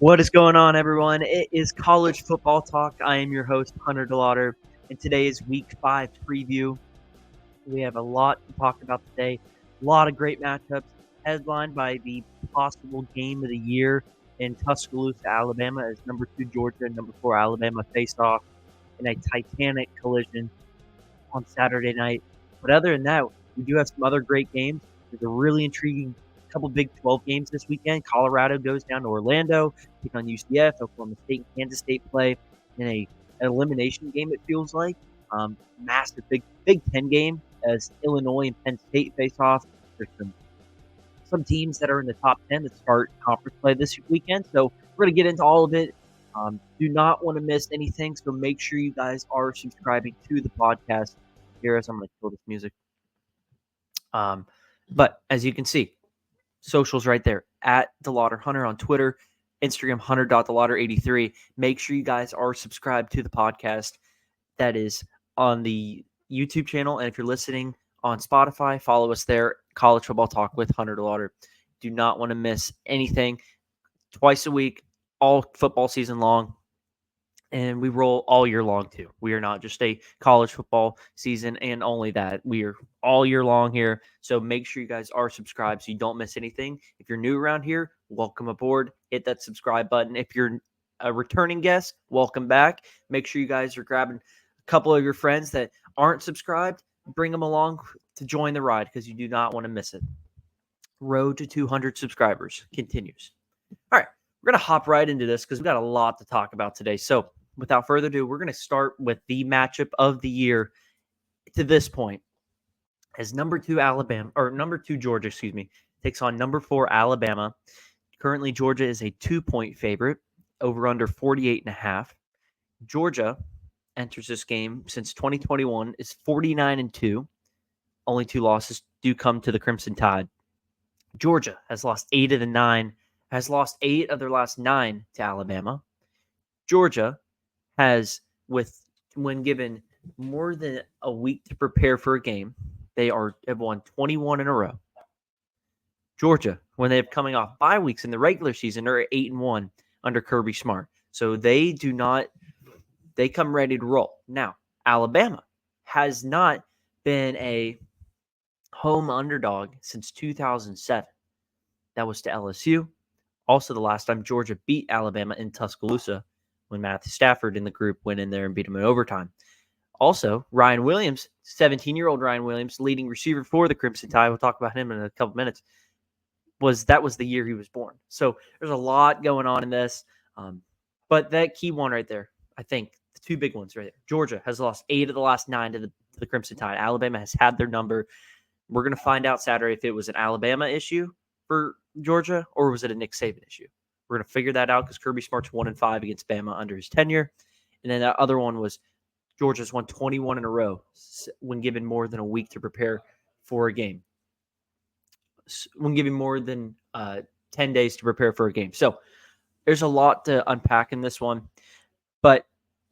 What is going on, everyone? It is college football talk. I am your host, Hunter DeLauder, and today is Week 5 preview. We have a lot to talk about today. A lot of great matchups, headlined by the possible game of the year in Tuscaloosa, Alabama, as number 2 Georgia and number 4 Alabama face off in a titanic collision on Saturday night. But other than that, we do have some other great games. There's a really intriguing couple Big 12 games this weekend. Colorado goes down to Orlando, take on UCF. Oklahoma State and Kansas State play in an elimination game, it feels like. Massive Big 10 game as Illinois and Penn State face off. There's some teams that are in the top 10 that start conference play this weekend. So we're going to get into all of it. Do not want to miss anything, so make sure you guys are subscribing to the podcast. Here, as I'm going to kill this music. But as you can see, socials right there at DeLauder Hunter on Twitter, Instagram Hunter.DeLauder83. Make sure you guys are subscribed to the podcast. That is on the YouTube channel, and if you're listening on Spotify, follow us there. College Football Talk with Hunter DeLauder. Do not want to miss anything. Twice a week, all football season long, and we roll all year long too. We are not just a college football season and only that. We are all year long here. So make sure you guys are subscribed so you don't miss anything. If you're new around here, welcome aboard. Hit that subscribe button. If you're a returning guest, welcome back. Make sure you guys are grabbing a couple of your friends that aren't subscribed. Bring them along to join the ride because you do not want to miss it. Road to 200 subscribers continues. All right, we're going to hop right into this because we got a lot to talk about today. So without further ado, we're going to start with the matchup of the year to this point. As number 2 Georgia, takes on number 4 Alabama. Currently, Georgia is a 2-point favorite, over under 48.5. Georgia enters this game since 2021 is 49-2. Only 2 losses do come to the Crimson Tide. Georgia has lost 8 of their last 9 to Alabama. Georgia has, when given more than a week to prepare for a game, have won 21 in a row. Georgia, when they're coming off bye weeks in the regular season, are 8-1 under Kirby Smart. So they come ready to roll. Now, Alabama has not been a home underdog since 2007. That was to LSU. Also, the last time Georgia beat Alabama in Tuscaloosa when Matthew Stafford in the group went in there and beat them in overtime. Also, Ryan Williams, 17-year-old Ryan Williams, leading receiver for the Crimson Tide, we'll talk about him in a couple minutes, that was the year he was born. So there's a lot going on in this. But that key one right there, I think, the 2 big ones right there. Georgia has lost 8 of the last 9 to the Crimson Tide. Alabama has had their number. We're going to find out Saturday if it was an Alabama issue for Georgia or was it a Nick Saban issue. We're going to figure that out because Kirby Smart's 1-5 against Bama under his tenure. And then that other one was Georgia's won 21 in a row when given more than a week to prepare for a game. When given more than 10 days to prepare for a game. So there's a lot to unpack in this one. But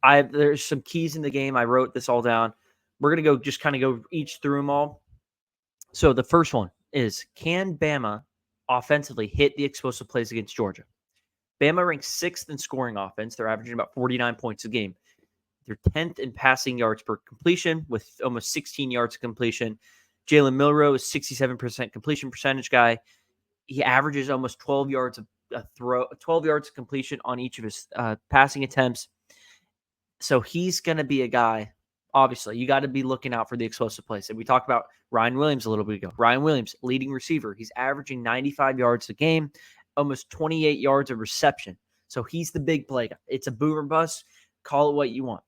there's some keys in the game. I wrote this all down. We're going to go each through them all. So the first one is, can Bama offensively hit the explosive plays against Georgia? Bama ranks 6th in scoring offense. They're averaging about 49 points a game. They're 10th in passing yards per completion with almost 16 yards of completion. Jalen Milroe is 67% completion percentage guy. He averages almost 12 yards of 12 yards of completion on each of his passing attempts. So he's going to be a guy. Obviously, you got to be looking out for the explosive plays. And we talked about Ryan Williams a little bit ago. Ryan Williams, leading receiver. He's averaging 95 yards a game, almost 28 yards of reception. So he's the big play guy. It's a boomer bust. Call it what you want.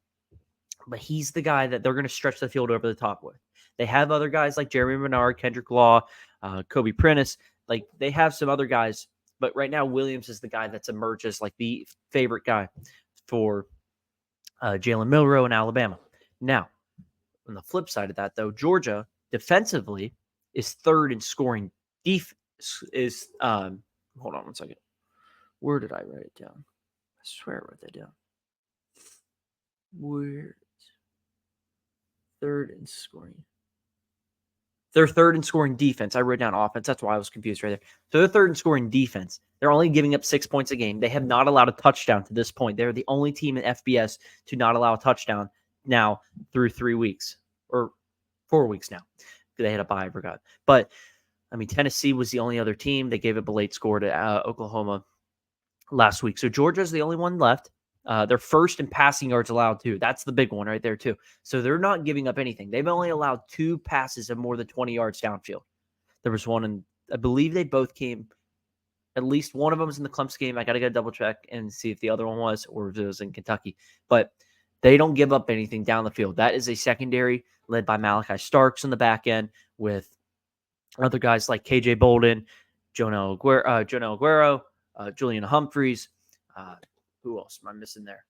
But he's the guy that they're going to stretch the field over the top with. They have other guys like Jeremy Menard, Kendrick Law, Kobe Prentice. Like, they have some other guys. But right now, Williams is the guy that's emerged as like the favorite guy for Jalen Milroe in Alabama. Now, on the flip side of that, though, Georgia defensively is 3rd in scoring. Hold on one second. Where did I write it down? I swear I wrote that down. Where? 3rd in scoring. They're third in scoring defense. I wrote down offense. That's why I was confused right there. So they're third in scoring defense. They're only giving up 6 points a game. They have not allowed a touchdown to this point. They're the only team in FBS to not allow a touchdown now through 3 weeks or 4 weeks now. They had a bye, I forgot. But, I mean, Tennessee was the only other team. They gave up a late score to Oklahoma last week. So Georgia's the only one left. They're first in passing yards allowed, too. That's the big one right there, too. So they're not giving up anything. They've only allowed 2 passes of more than 20 yards downfield. There was one, and I believe they both came, at least one of them was in the Clemson game. I got to go double check and see if the other one was, or if it was in Kentucky. But they don't give up anything down the field. That is a secondary led by Malachi Starks in the back end with other guys like KJ Bolden, Jonah Aguero, Julian Humphreys. Who else am I missing there?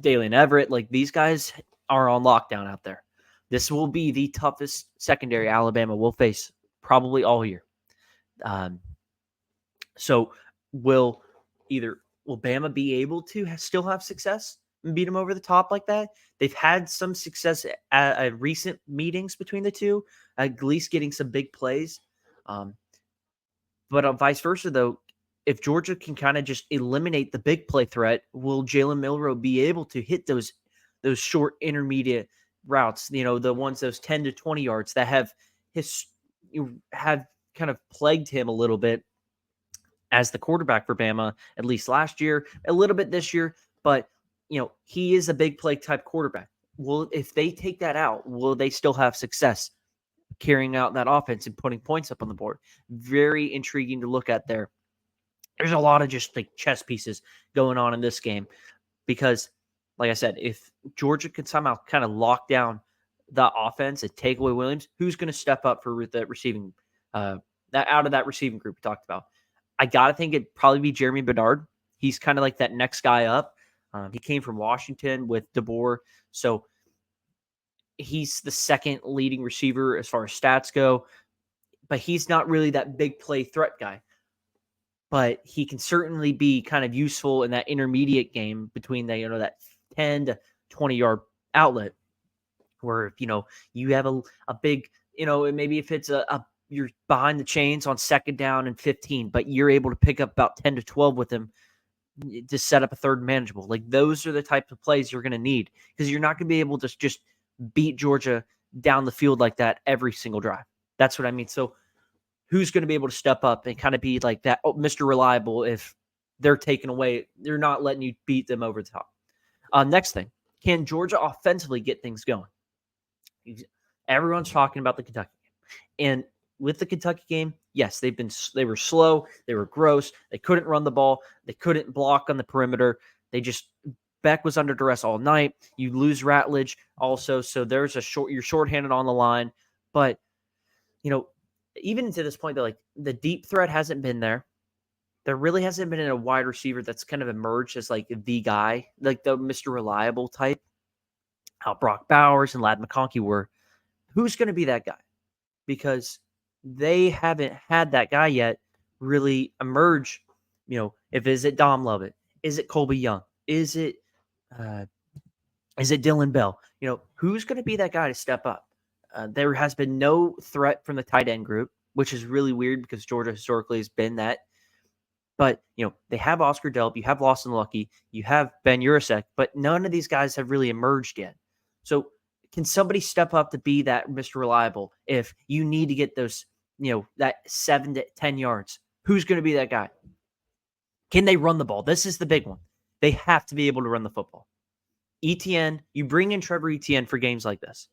Dalian Everett. Like, these guys are on lockdown out there. This will be the toughest secondary Alabama will face probably all year. So will Bama be able to still have success and beat them over the top like that? They've had some success at recent meetings between the two, at least getting some big plays. But vice versa, though, if Georgia can kind of just eliminate the big play threat, will Jalen Milroe be able to hit those short intermediate routes? The ones, those 10 to 20 yards that have kind of plagued him a little bit as the quarterback for Bama, at least last year, a little bit this year. But he is a big play type quarterback. Well, if they take that out, will they still have success carrying out that offense and putting points up on the board? Very intriguing to look at there. There's a lot of just like chess pieces going on in this game because, like I said, if Georgia can somehow kind of lock down the offense and take away Williams, who's going to step up for the receiving, that out of that receiving group we talked about? I got to think it'd probably be Jeremy Bernard. He's kind of like that next guy up. He came from Washington with DeBoer, so he's the second leading receiver as far as stats go, but he's not really that big play threat guy. But he can certainly be kind of useful in that intermediate game between that 10 to 20 yard outlet where, you have a big, maybe if it's you're behind the chains on second down and 15, but you're able to pick up about 10 to 12 with him to set up a third and manageable. Like, those are the types of plays you're going to need because you're not going to be able to just beat Georgia down the field like that every single drive. That's what I mean. So who's going to be able to step up and kind of be like that, Mr. Reliable, if they're taken away, they're not letting you beat them over the top. Next thing, can Georgia offensively get things going? Everyone's talking about the Kentucky game. And with the Kentucky game, yes, they were slow, they were gross, they couldn't run the ball, they couldn't block on the perimeter. Beck was under duress all night. You lose Ratledge also, so there's you're shorthanded on the line. But, even to this point, the deep threat hasn't been there. There really hasn't been a wide receiver that's kind of emerged as like the guy, like the Mr. Reliable type. How Brock Bowers and Ladd McConkey were. Who's going to be that guy? Because they haven't had that guy yet really emerge. Is it Dom Lovett? Is it Colby Young? Is it Dylan Bell? Who's going to be that guy to step up? There has been no threat from the tight end group, which is really weird because Georgia historically has been that. But, they have Oscar Delp, you have Lawson Lucky, you have Ben Urasek, but none of these guys have really emerged yet. So can somebody step up to be that Mr. Reliable if you need to get those, that 7 to 10 yards? Who's going to be that guy? Can they run the ball? This is the big one. They have to be able to run the football. Etienne, you bring in Trevor Etienne for games like this.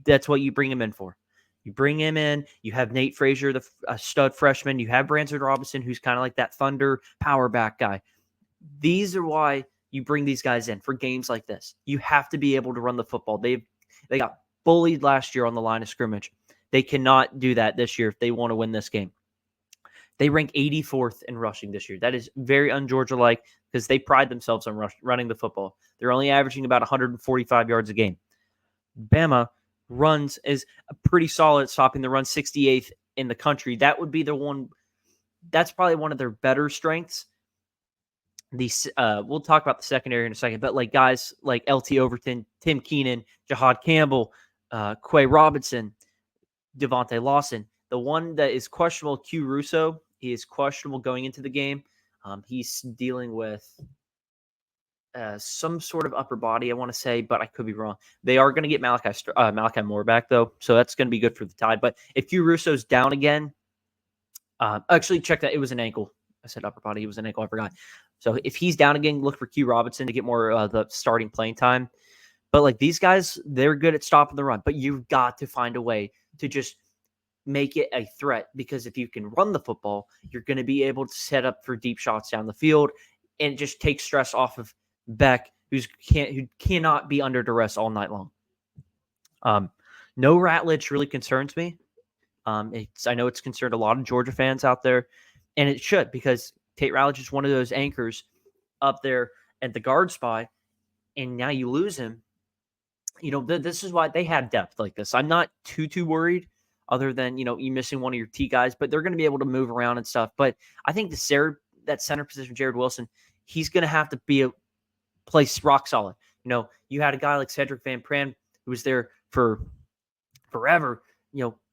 That's what you bring him in for. You bring him in. You have Nate Frazier, the stud freshman. You have Branson Robinson, who's kind of like that thunder power back guy. These are why you bring these guys in for games like this. You have to be able to run the football. They got bullied last year on the line of scrimmage. They cannot do that this year if they want to win this game. They rank 84th in rushing this year. That is very un-Georgia-like because they pride themselves on running the football. They're only averaging about 145 yards a game. Bama runs is pretty solid, stopping the run, 68th in the country. That would be the one. That's probably one of their better strengths. We'll talk about the secondary in a second, but like guys like LT Overton, Tim Keenan, Jahad Campbell, Quay Robinson, Devontae Lawson. The one that is questionable, Q Russo, he is questionable going into the game. He's dealing with some sort of upper body, I want to say, but I could be wrong. They are going to get Malachi Moore back, though, so that's going to be good for the Tide. But if Q Russo's down again, actually, check that. It was an ankle. I said upper body. It was an ankle. I forgot. So if he's down again, look for Q Robinson to get more the starting playing time. But like these guys, they're good at stopping the run. But you've got to find a way to just make it a threat, because if you can run the football, you're going to be able to set up for deep shots down the field, and it just takes stress off of Beck, who cannot be under duress all night long. No Ratledge really concerns me. I know it's concerned a lot of Georgia fans out there, and it should, because Tate Ratledge is one of those anchors up there at the guard spot, and now you lose him. This is why they have depth like this. I'm not too worried, other than you missing one of your T guys, but they're going to be able to move around and stuff. But I think that center position, Jared Wilson, he's going to have to be place rock solid. You had a guy like Cedric Van Pran who was there for forever,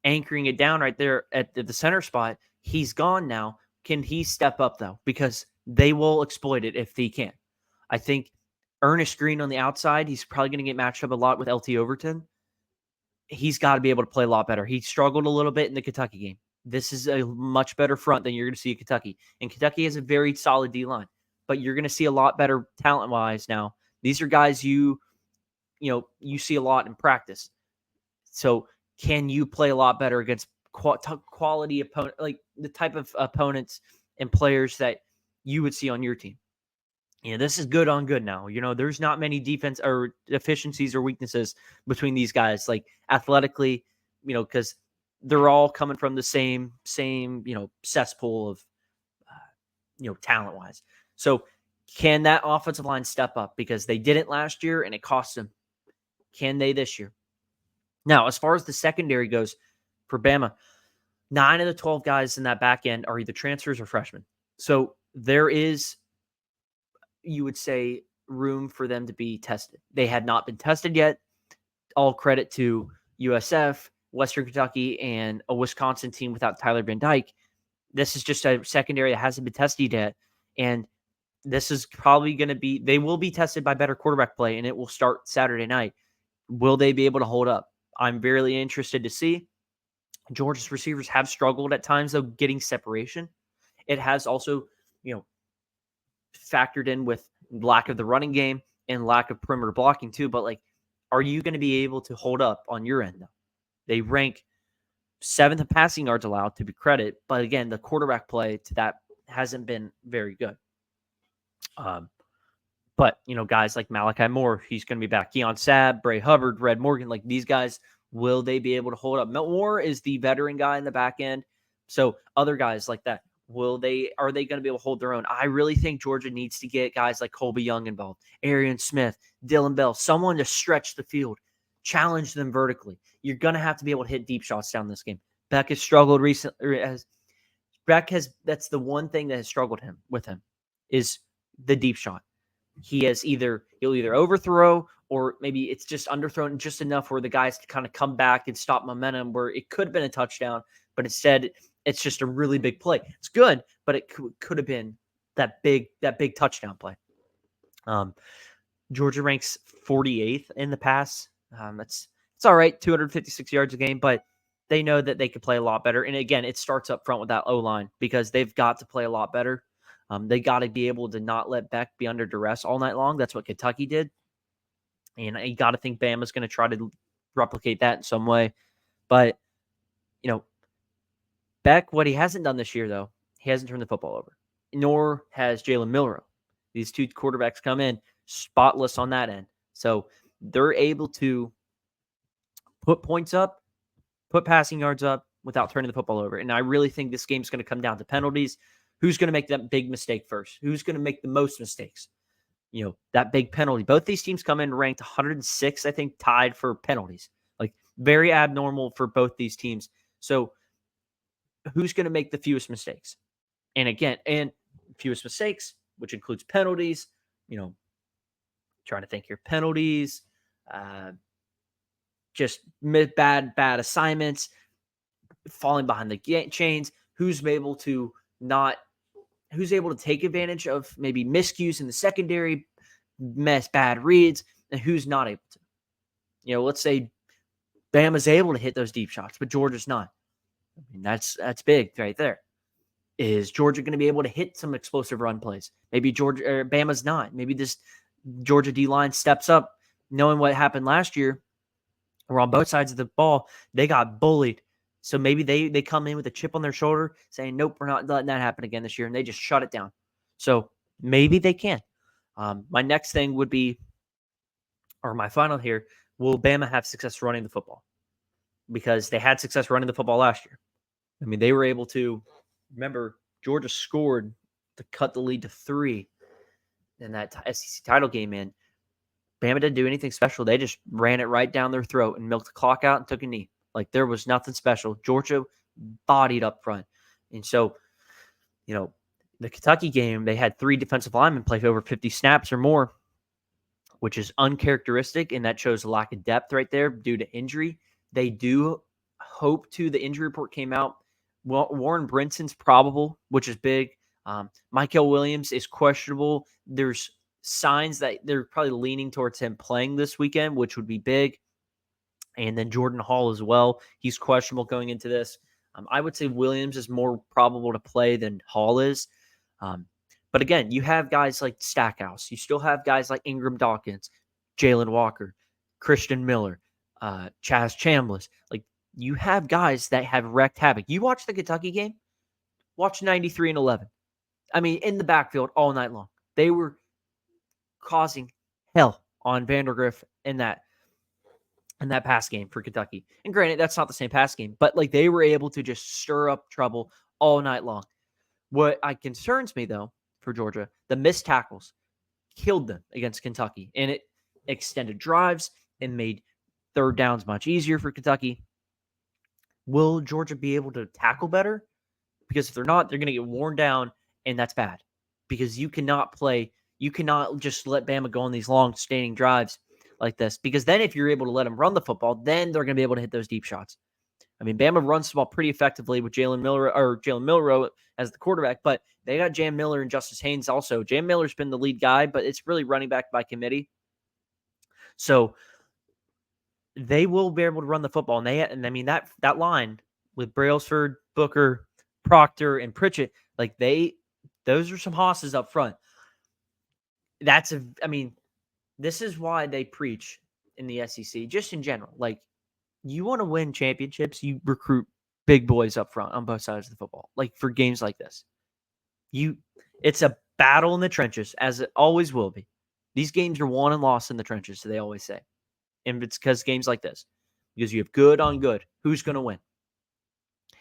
anchoring it down right there at the center spot. He's gone now. Can he step up, though? Because they will exploit it if he can. I think Ernest Green on the outside, he's probably going to get matched up a lot with LT Overton. He's got to be able to play a lot better. He struggled a little bit in the Kentucky game. This is a much better front than you're going to see at Kentucky. And Kentucky has a very solid D-line. But you're going to see a lot better talent-wise now. These are guys you see a lot in practice. So can you play a lot better against quality opponent, like the type of opponents and players that you would see on your team? This is good on good now. There's not many defense or deficiencies or weaknesses between these guys, like athletically, because they're all coming from the same cesspool of, talent-wise. So can that offensive line step up? Because they didn't last year and it cost them. Can they this year? Now, as far as the secondary goes for Bama, 9 of the 12 guys in that back end are either transfers or freshmen. So there is, you would say, room for them to be tested. They had not been tested yet. All credit to USF, Western Kentucky, and a Wisconsin team without Tyler Van Dyke. This is just a secondary that hasn't been tested yet. And this is probably going to be, they will be tested by better quarterback play, and it will start Saturday night. Will they be able to hold up? I'm very interested to see. Georgia's receivers have struggled at times, though, getting separation. It has also, factored in with lack of the running game and lack of perimeter blocking too. But are you going to be able to hold up on your end, though? They rank 7th in passing yards allowed, to be credit. But again, the quarterback play to that hasn't been very good. But, guys like Malachi Moore, he's going to be back. Keon Sabb, Bray Hubbard, Red Morgan, these guys, will they be able to hold up? Moore is the veteran guy in the back end. So other guys like that, are they going to be able to hold their own? I really think Georgia needs to get guys like Colby Young involved, Arian Smith, Dylan Bell, someone to stretch the field, challenge them vertically. You're going to have to be able to hit deep shots down this game. Beck has struggled recently. That's the one thing that has struggled with him is the deep shot. He'll either overthrow, or maybe it's just underthrown just enough where the guys can kind of come back and stop momentum, where it could have been a touchdown, but instead it's just a really big play. It's good, but it could have been that big touchdown play. Georgia ranks 48th in the pass. It's all right, 256 yards a game, but they know that they could play a lot better. And again, it starts up front with that O-line, because they've got to play a lot better. They got to be able to not let Beck be under duress all night long. That's what Kentucky did. And you got to think Bama's going to try to replicate that in some way. But, Beck, what he hasn't done this year, though, he hasn't turned the football over, nor has Jalen Milroe. These two quarterbacks come in spotless on that end. So they're able to put points up, put passing yards up without turning the football over. And I really think this game's going to come down to penalties. Who's going to make that big mistake first? Who's going to make the most mistakes? That big penalty. Both these teams come in ranked 106, I think, tied for penalties. Very abnormal for both these teams. So who's going to make the fewest mistakes? And fewest mistakes, which includes penalties, trying to think here, penalties, just bad assignments. falling behind the chains, who's able to take advantage of maybe miscues in the secondary, bad reads, and who's not able to. Let's say Bama's able to hit those deep shots, but Georgia's not. I mean, that's big right there. Is Georgia going to be able to hit some explosive run plays? Maybe Bama's not. Maybe this Georgia D-line steps up, knowing what happened last year, where on both sides of the ball, they got bullied. So maybe they come in with a chip on their shoulder saying, nope, we're not letting that happen again this year, and they just shut it down. So maybe they can. My next thing would be, or my final here, will Bama have success running the football? Because they had success running the football last year. I mean, they were able to, remember, Georgia scored to cut the lead to 3 in that SEC title game in. Bama didn't do anything special. They just ran it right down their throat and milked the clock out and took a knee. Like, there was nothing special. Georgia bodied up front. And so, the Kentucky game, they had 3 defensive linemen play over 50 snaps or more, which is uncharacteristic, and that shows a lack of depth right there due to injury. They do hope to, the injury report came out, Warren Brinson's probable, which is big. Michael Williams is questionable. There's signs that they're probably leaning towards him playing this weekend, which would be big. And then Jordan Hall as well. He's questionable going into this. I would say Williams is more probable to play than Hall is. But again, you have guys like Stackhouse. You still have guys like Ingram Dawkins, Jalen Walker, Christian Miller, Chaz Chambliss. Like, you have guys that have wreaked havoc. You watch the Kentucky game, watch 93-11. I mean, in the backfield all night long. They were causing hell on Vandergriff in that pass game for Kentucky. And granted, that's not the same pass game, but like, they were able to just stir up trouble all night long. What concerns me, though, for Georgia, the missed tackles killed them against Kentucky, and it extended drives and made third downs much easier for Kentucky. Will Georgia be able to tackle better? Because if they're not, they're going to get worn down, and that's bad. Because you cannot just let Bama go on these long standing drives like this. Because then if you're able to let them run the football, then they're going to be able to hit those deep shots. I mean, Bama runs the ball pretty effectively with Jalen Milroe as the quarterback, but they got Jam Miller and Justice Haynes also. Jam Miller's been the lead guy, but it's really running back by committee. So they will be able to run the football. And I mean, that line with Brailsford, Booker, Proctor, and Pritchett, like, those are some hosses up front. This is why they preach in the SEC, just in general. Like, you want to win championships, you recruit big boys up front on both sides of the football. Like, for games like this, it's a battle in the trenches, as it always will be. These games are won and lost in the trenches, so they always say. And it's because games like this, because you have good on good. Who's going to win?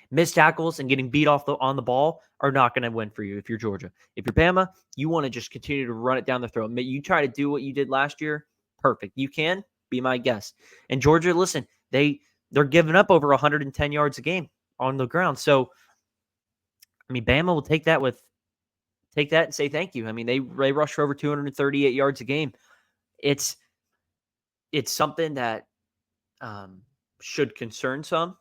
Missed tackles and getting beat on the ball are not going to win for you if you're Georgia. If you're Bama, you want to just continue to run it down the throat. You try to do what you did last year, perfect. You can, be my guest. And Georgia, listen, they're giving up over 110 yards a game on the ground. So, I mean, Bama will take that and say thank you. I mean, they rush for over 238 yards a game. It's something that should concern some.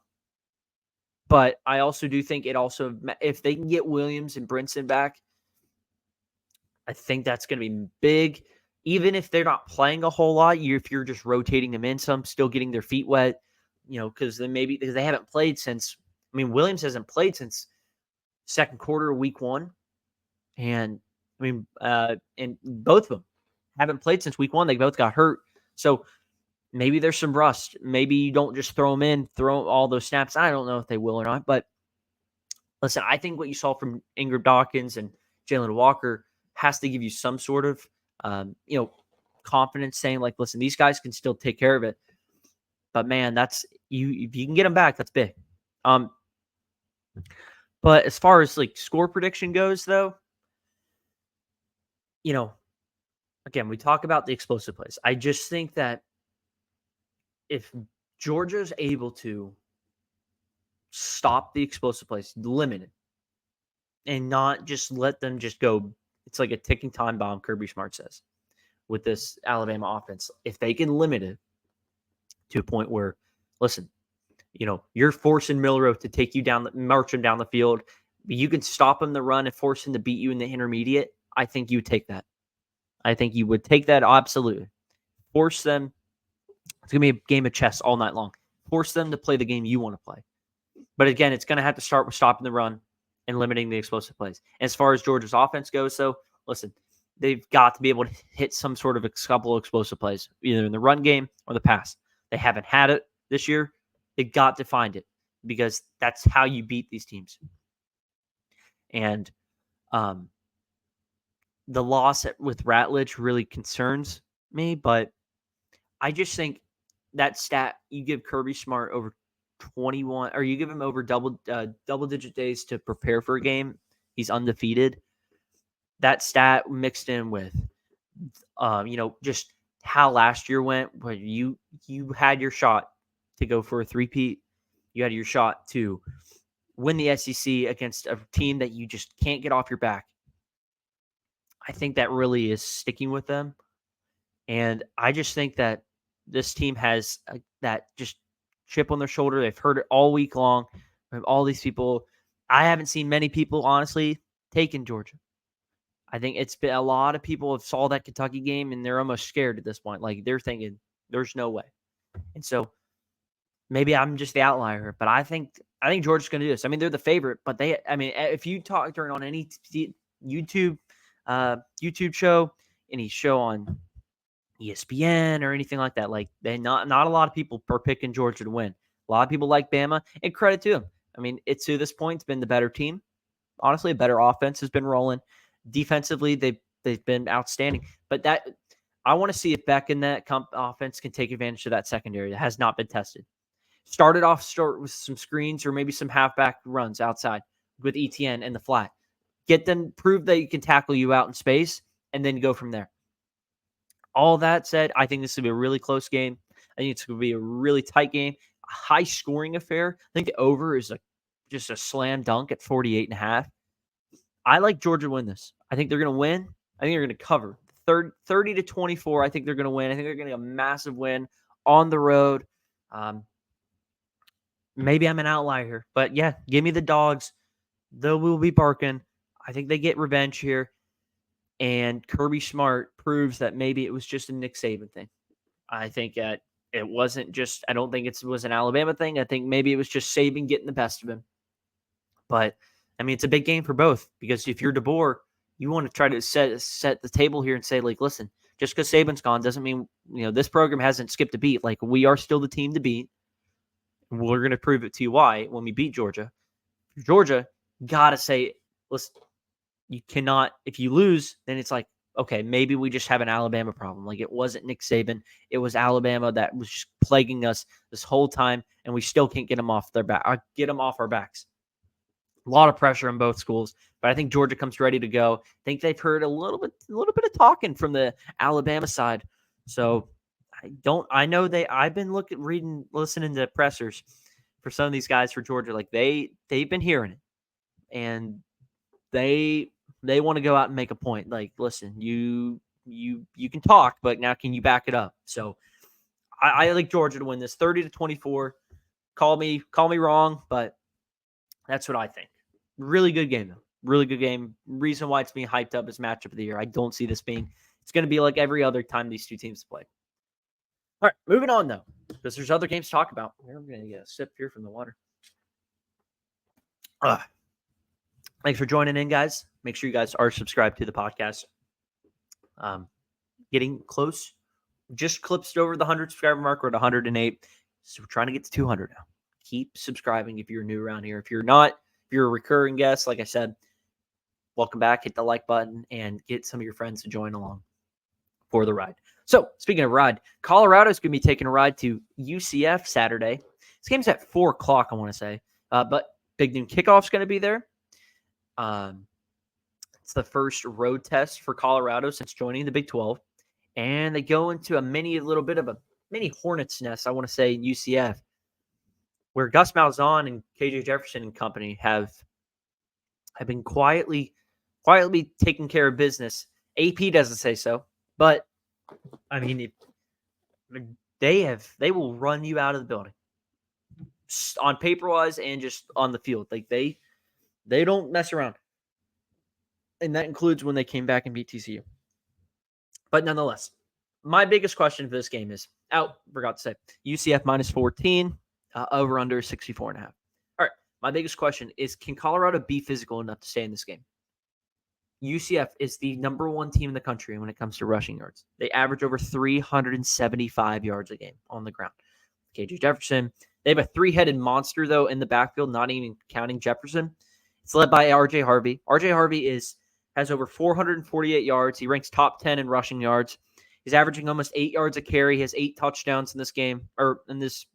But I also do think if they can get Williams and Brinson back, I think that's going to be big. Even if they're not playing a whole lot, if you're just rotating them in some, still getting their feet wet, because they haven't played since. I mean, Williams hasn't played since second quarter, week 1, and I mean, and both of them haven't played since week 1. They both got hurt, so maybe there's some rust. Maybe you don't just throw all those snaps. I don't know if they will or not, but listen, I think what you saw from Ingram Dawkins and Jalen Walker has to give you some sort of, confidence, saying like, listen, these guys can still take care of it. But man, if you can get them back, that's big. But as far as like score prediction goes, though, again, we talk about the explosive plays. I just think that if Georgia's able to stop the explosive plays, limit it, and not just let them just go, it's like a ticking time bomb, Kirby Smart says, with this Alabama offense. If they can limit it to a point where, listen, You're forcing Milrow to take you down, march him down the field. You can stop him the run and force him to beat you in the intermediate. I think you would take that. I think you would take that absolutely. Force them. It's going to be a game of chess all night long. Force them to play the game you want to play. But again, it's going to have to start with stopping the run and limiting the explosive plays. As far as Georgia's offense goes, listen, they've got to be able to hit some sort of couple of explosive plays, either in the run game or the pass. They haven't had it this year. They got to find it because that's how you beat these teams. And the loss with Ratledge really concerns me, but I just think that stat, you give Kirby Smart over 21, or you give him over double-digit days to prepare for a game. He's undefeated. That stat mixed in with, just how last year went, where you had your shot to go for a three-peat. You had your shot to win the SEC against a team that you just can't get off your back. I think that really is sticking with them. And I just think that this team has that just chip on their shoulder. They've heard it all week long from all these people. I haven't seen many people, honestly, taking Georgia. I think it's been a lot of people have saw that Kentucky game and they're almost scared at this point. Like they're thinking there's no way. And so maybe I'm just the outlier, but I think Georgia's going to do this. I mean, they're the favorite, but if you turn on any YouTube show, any show on ESPN or anything like that, like not a lot of people are picking Georgia to win. A lot of people like Bama, and credit to them. I mean, it's to this point, it's been the better team. Honestly, a better offense has been rolling. Defensively, they've been outstanding. But that I want to see if Beck and that offense can take advantage of that secondary that has not been tested. Start with some screens or maybe some halfback runs outside with ETN and the flat. Get them, prove that you can tackle you out in space, and then go from there. All that said, I think this will be a really close game. I think it's going to be a really tight game, a high-scoring affair. I think the over is just a slam dunk at 48.5. I like Georgia to win this. I think they're going to win. I think they're going to cover. 30-24, I think they're going to win. I think they're going to get a massive win on the road. Maybe I'm an outlier here, but yeah, give me the Dogs. They will be barking. I think they get revenge here. And Kirby Smart proves that maybe it was just a Nick Saban thing. I think it wasn't just, I don't think it was an Alabama thing. I think maybe it was just Saban getting the best of him. But, I mean, it's a big game for both because if you're DeBoer, you want to try to set the table here and say, like, listen, just because Saban's gone doesn't mean, this program hasn't skipped a beat. Like, we are still the team to beat. We're going to prove it to you why when we beat Georgia. Georgia, got to say, listen, you cannot, if you lose, then it's like, okay, maybe we just have an Alabama problem. Like, it wasn't Nick Saban. It was Alabama that was just plaguing us this whole time, and we still can't get them off our backs. A lot of pressure on both schools, but I think Georgia comes ready to go. I think they've heard a little bit of talking from the Alabama side. So I've been listening to pressers for some of these guys for Georgia. Like they've been hearing it, and they want to go out and make a point. Like, listen, you can talk, but now can you back it up? So I like Georgia to win this 30-24. Call me wrong, but that's what I think. Really good game, though. Really good game. Reason why it's being hyped up is matchup of the year. I don't see this being. It's going to be like every other time these two teams play. All right, moving on, though, because there's other games to talk about. I'm going to get a sip here from the water. Thanks for joining in, guys. Make sure you guys are subscribed to the podcast. Getting close. Just clipped over the 100 subscriber mark. We're at 108. So we're trying to get to 200 now. Keep subscribing if you're new around here. If you're not, if you're a recurring guest, like I said, welcome back. Hit the like button and get some of your friends to join along for the ride. So speaking of ride, Colorado's going to be taking a ride to UCF Saturday. This game's at 4 o'clock, I want to say. But Big Noon Kickoff's going to be there. It's the first road test for Colorado since joining the Big 12. And they go into a little bit of a mini hornet's nest, I want to say, in UCF, where Gus Malzahn and KJ Jefferson and company have been quietly taking care of business. AP doesn't say so, but I mean, they will run you out of the building. on paper-wise and just on the field. Like, they don't mess around. And that includes when they came back and beat TCU. But nonetheless, my biggest question for this game is, forgot to say, UCF minus 14, over under 64.5. All right, my biggest question is, can Colorado be physical enough to stay in this game? UCF is the number one team in the country when it comes to rushing yards. They average over 375 yards a game on the ground. KJ Jefferson. They have a three-headed monster, though, in the backfield, not even counting Jefferson. It's led by R.J. Harvey. R.J. Harvey has over 448 yards. He ranks top 10 in rushing yards. He's averaging almost 8 yards a carry. He has 8 touchdowns in this game, or in this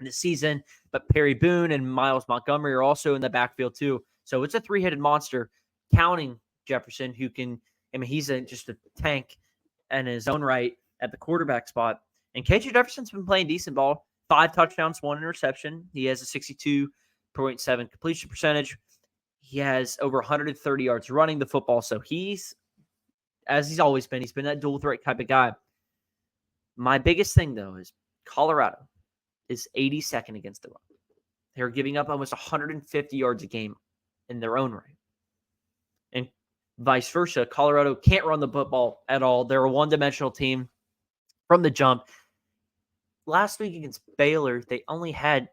season. But Perry Boone and Miles Montgomery are also in the backfield, too. So it's a three-headed monster, counting Jefferson, who can, he's just a tank in his own right at the quarterback spot. And KJ Jefferson's been playing decent ball. 5 touchdowns, 1 interception. He has a 62.7 completion percentage. He has over 130 yards running the football. So he's, as he's always been, he's been that dual threat type of guy. My biggest thing, though, is Colorado is 82nd against the run. They're giving up almost 150 yards a game in their own right. And vice versa, Colorado can't run the football at all. They're a one-dimensional team from the jump. Last week against Baylor, they only had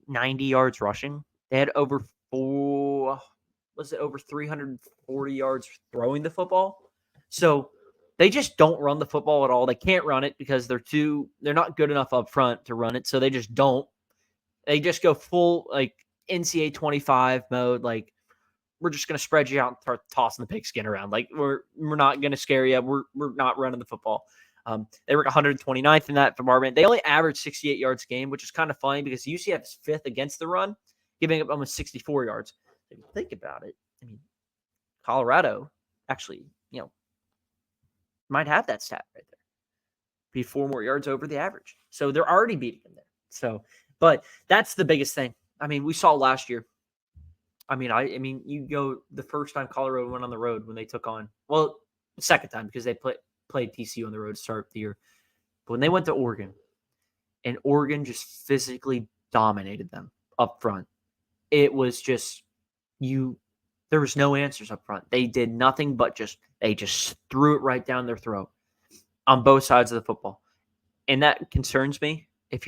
90 yards rushing. They had over 340 yards throwing the football. So they just don't run the football at all. They can't run it because they're not good enough up front to run it. So they just don't. They just go full like NCAA 25 mode. Like, we're just going to spread you out and start tossing the pigskin around. Like, we're not going to scare you. We're not running the football. They were 129th in that from Marvin. They only average 68 yards a game, which is kind of funny because UCF is 5th against the run, giving up almost 64 yards. If you think about it, Colorado actually, might have that stat right there. Be 4 more yards over the average. So they're already beating them there. So, but that's the biggest thing. We saw last year. You go the first time Colorado went on the road when they took on, the second time because they played TCU on the road to start the year. But when they went to Oregon, and Oregon just physically dominated them up front, it was just there was no answers up front. They did nothing but they just threw it right down their throat on both sides of the football. And that concerns me if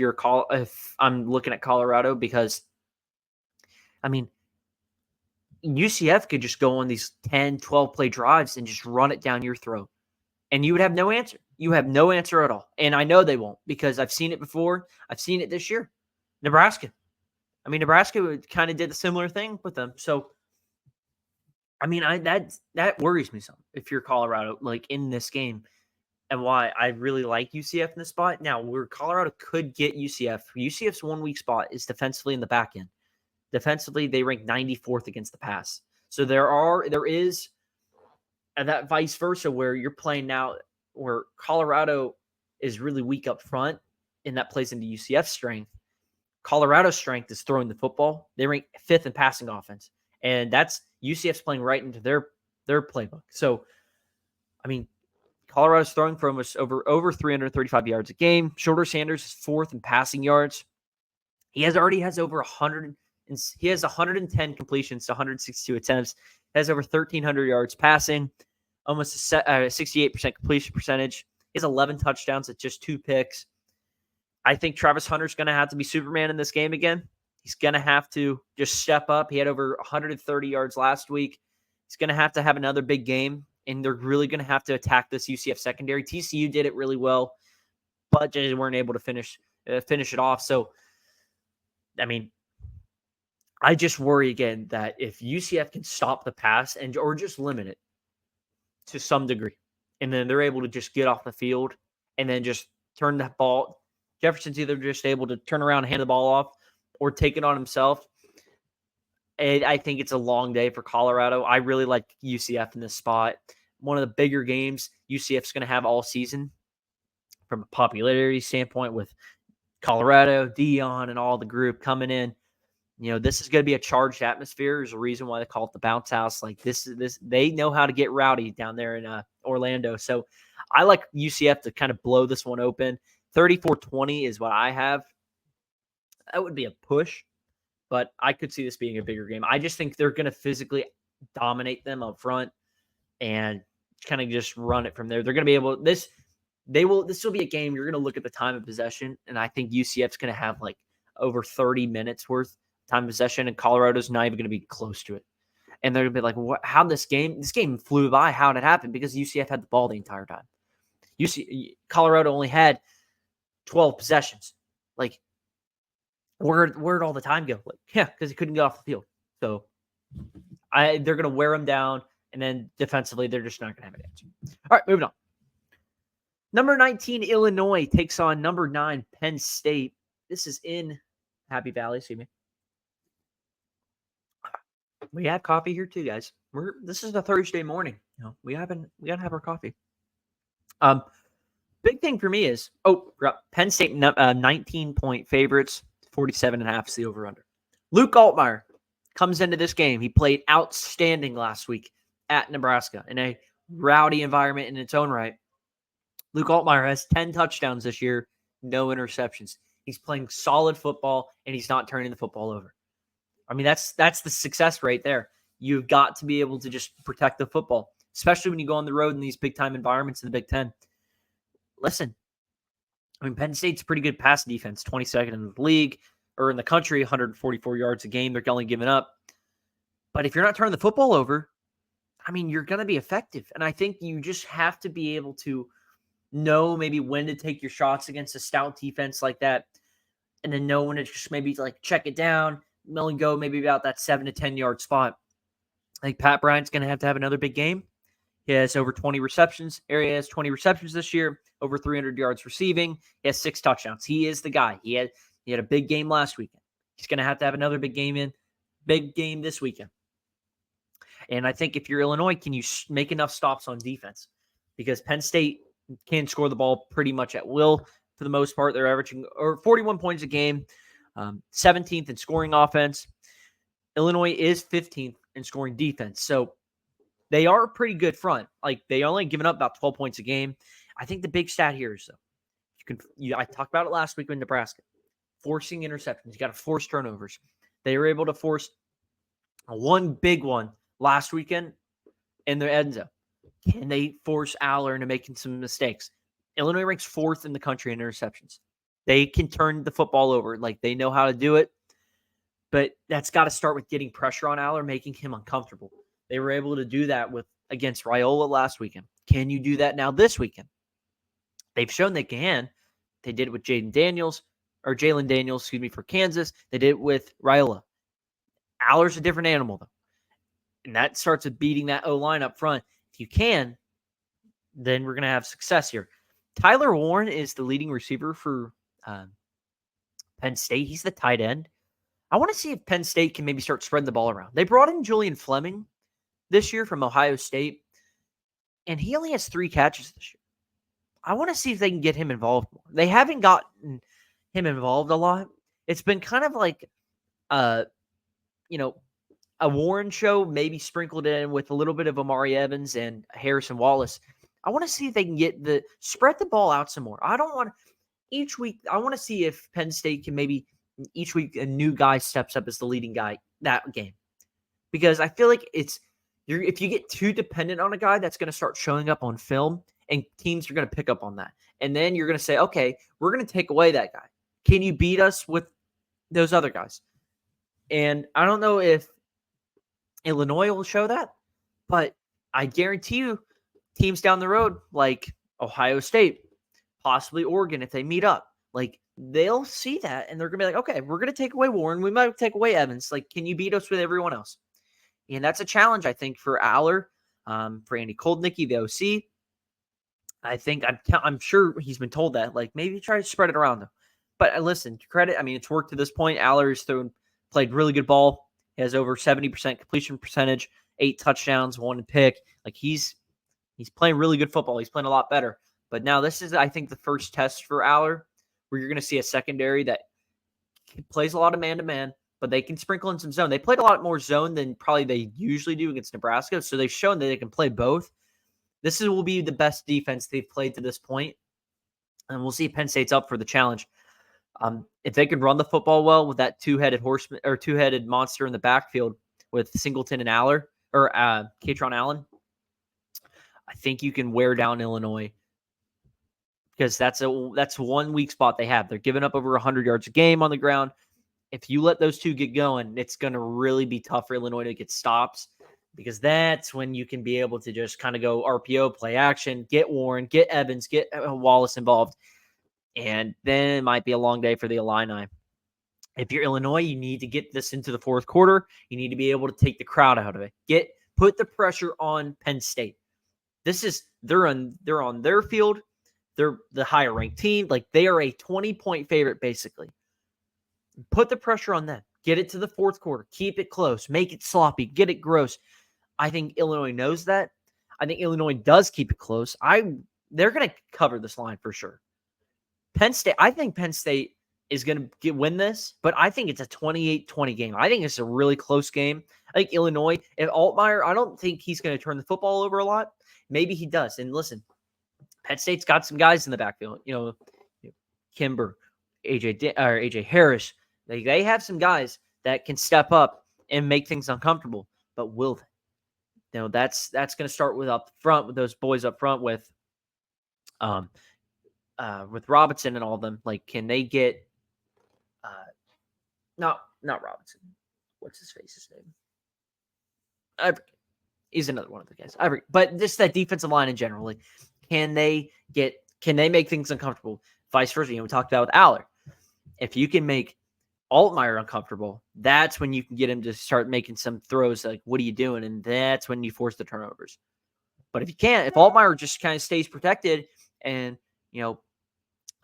I'm looking at Colorado, because UCF could just go on these 10, 12 play drives and just run it down your throat. And you would have no answer. You have no answer at all. And I know they won't, because I've seen it before. I've seen it this year. Nebraska. Nebraska kind of did a similar thing with them. So, that worries me some if you're Colorado, like in this game, and why I really like UCF in this spot. Now, where Colorado could get UCF's 1 weak spot is defensively in the back end. Defensively, they rank 94th against the pass. So there is that vice versa where you're playing now, where Colorado is really weak up front, and that plays into UCF's strength. Colorado's strength is throwing the football. They rank 5th in passing offense, and that's UCF's playing right into their playbook. So, Colorado's throwing for almost over 335 yards a game. Shoulder Sanders is 4th in passing yards. He already has over 100. He has 110 completions to 162 attempts. He has over 1,300 yards passing, almost a 68% completion percentage. He has 11 touchdowns at just 2 picks. I think Travis Hunter's going to have to be Superman in this game again. He's going to have to just step up. He had over 130 yards last week. He's going to have another big game, and they're really going to have to attack this UCF secondary. TCU did it really well, but they weren't able to finish it off. So, I just worry again that if UCF can stop the pass or just limit it to some degree, and then they're able to just get off the field and then just turn the ball. Jefferson's either just able to turn around and hand the ball off or take it on himself. And I think it's a long day for Colorado. I really like UCF in this spot. One of the bigger games UCF's going to have all season from a popularity standpoint, with Colorado, Dion, and all the group coming in. This is going to be a charged atmosphere. There's a reason why they call it the bounce house. Like this, they know how to get rowdy down there in Orlando. So I like UCF to kind of blow this one open. 34-20 is what I have. That would be a push, but I could see this being a bigger game. I just think they're going to physically dominate them up front and kind of just run it from there. They're going to be able this will be a game you're going to look at the time of possession, and I think UCF's going to have like over 30 minutes worth time of possession, and Colorado's not even going to be close to it. And they're going to be like, "What? How this game flew by? How did it happen?" Because UCF had the ball the entire time. Colorado only had 12 possessions. Like, where'd all the time go? Like, yeah, because he couldn't get off the field. So they're going to wear him down, and then defensively, they're just not going to have an answer. All right, moving on. Number 19, Illinois takes on number 9, Penn State. This is in Happy Valley. See me. We have coffee here too, guys. This is a Thursday morning. We gotta have our coffee. Big thing for me is Penn State 19-point favorites, 47.5 is the over/under. Luke Altmaier comes into this game. He played outstanding last week at Nebraska in a rowdy environment in its own right. Luke Altmaier has 10 touchdowns this year, no interceptions. He's playing solid football, and he's not turning the football over. I mean, that's the success rate there. You've got to be able to just protect the football, especially when you go on the road in these big-time environments in the Big Ten. Listen, I mean, Penn State's a pretty good pass defense, 22nd in the league, or in the country, 144 yards a game. They're only giving up. But if you're not turning the football over, I mean, you're going to be effective. And I think you just have to be able to know maybe when to take your shots against a stout defense like that, and then know when to just maybe like check it down, only go maybe about that 7 to 10 yard spot. I think Pat Bryant's going to have another big game. He has over 20 receptions. Area has 20 receptions this year, over 300 yards receiving. He has 6 touchdowns. He is the guy. He had a big game last weekend. He's going to have another big game this weekend. And I think if you're Illinois, can you make enough stops on defense? Because Penn State can score the ball pretty much at will for the most part. They're averaging 41 points a game, 17th in scoring offense. Illinois is 15th in scoring defense. So they are a pretty good front. Like, they only given up about 12 points a game. I think the big stat here is, though, I talked about it last week with Nebraska, forcing interceptions. You got to force turnovers. They were able to force one big one last weekend in their end zone. Can they force Aller into making some mistakes? Illinois ranks 4th in the country in interceptions. They can turn the football over. Like, they know how to do it. But that's got to start with getting pressure on Aller, making him uncomfortable. They were able to do that against Raiola last weekend. Can you do that now this weekend? They've shown they can. They did it with Jalen Daniels, for Kansas. They did it with Raiola. Aller's a different animal, though. And that starts with beating that O-line up front. If you can, then we're going to have success here. Tyler Warren is the leading receiver for Penn State. He's the tight end. I want to see if Penn State can maybe start spreading the ball around. They brought in Julian Fleming this year from Ohio State, and he only has 3 catches this year. I want to see if they can get him involved more. They haven't gotten him involved a lot. It's been kind of like, a Warren show, maybe sprinkled in with a little bit of Amari Evans and Harrison Wallace. I want to see if they can spread the ball out some more. I want to see if Penn State can maybe each week a new guy steps up as the leading guy that game. Because I feel like if you get too dependent on a guy, that's going to start showing up on film, and teams are going to pick up on that. And then you're going to say, okay, we're going to take away that guy. Can you beat us with those other guys? And I don't know if Illinois will show that, but I guarantee you teams down the road like Ohio State, possibly Oregon, if they meet up, like they'll see that and they're going to be like, okay, we're going to take away Warren. We might take away Evans. Like, can you beat us with everyone else? And that's a challenge, I think, for Aller, for Andy Koldnicki, the OC. I think I'm sure he's been told that, like, maybe try to spread it around though. But listen, credit. I mean, it's worked to this point. Aller's played really good ball. He has over 70% completion percentage, 8 touchdowns, 1 pick. Like, he's playing really good football. He's playing a lot better. But now this is, I think, the first test for Aller, where you're going to see a secondary that plays a lot of man-to-man, but they can sprinkle in some zone. They played a lot more zone than probably they usually do against Nebraska, so they've shown that they can play both. This will be the best defense they've played to this point, and we'll see if Penn State's up for the challenge. If they can run the football well with that two-headed horseman or two-headed monster in the backfield with Singleton and Aller or Katron Allen, I think you can wear down Illinois because that's one weak spot they have. They're giving up over 100 yards a game on the ground. If you let those two get going, it's going to really be tough for Illinois to get stops because that's when you can be able to just kind of go RPO, play action, get Warren, get Evans, get Wallace involved, and then it might be a long day for the Illini. If you're Illinois, you need to get this into the fourth quarter. You need to be able to take the crowd out of it. Put the pressure on Penn State. They're on their field. They're the higher ranked team. Like they are a 20-point favorite, basically. Put the pressure on them. Get it to the fourth quarter. Keep it close. Make it sloppy. Get it gross. I think Illinois knows that. I think Illinois does keep it close. They're going to cover this line for sure. I think Penn State is going to win this, but I think it's a 28-20 game. I think it's a really close game. I think Illinois, if Altmaier, I don't think he's going to turn the football over a lot. Maybe he does. And listen, Penn State's got some guys in the backfield. Kimber, AJ Harris. They have some guys that can step up and make things uncomfortable. But will they? That's going to start with up front with those boys up front with Robinson and all of them. Like, can they get not Robinson? What's his name? He's another one of the guys. But just that defensive line in general. Like, can they make things uncomfortable? Vice versa. We talked about with Aller. If you can make Altmaier uncomfortable, that's when you can get him to start making some throws like, what are you doing? And that's when you force the turnovers. But if you can't, if Altmaier just kind of stays protected and,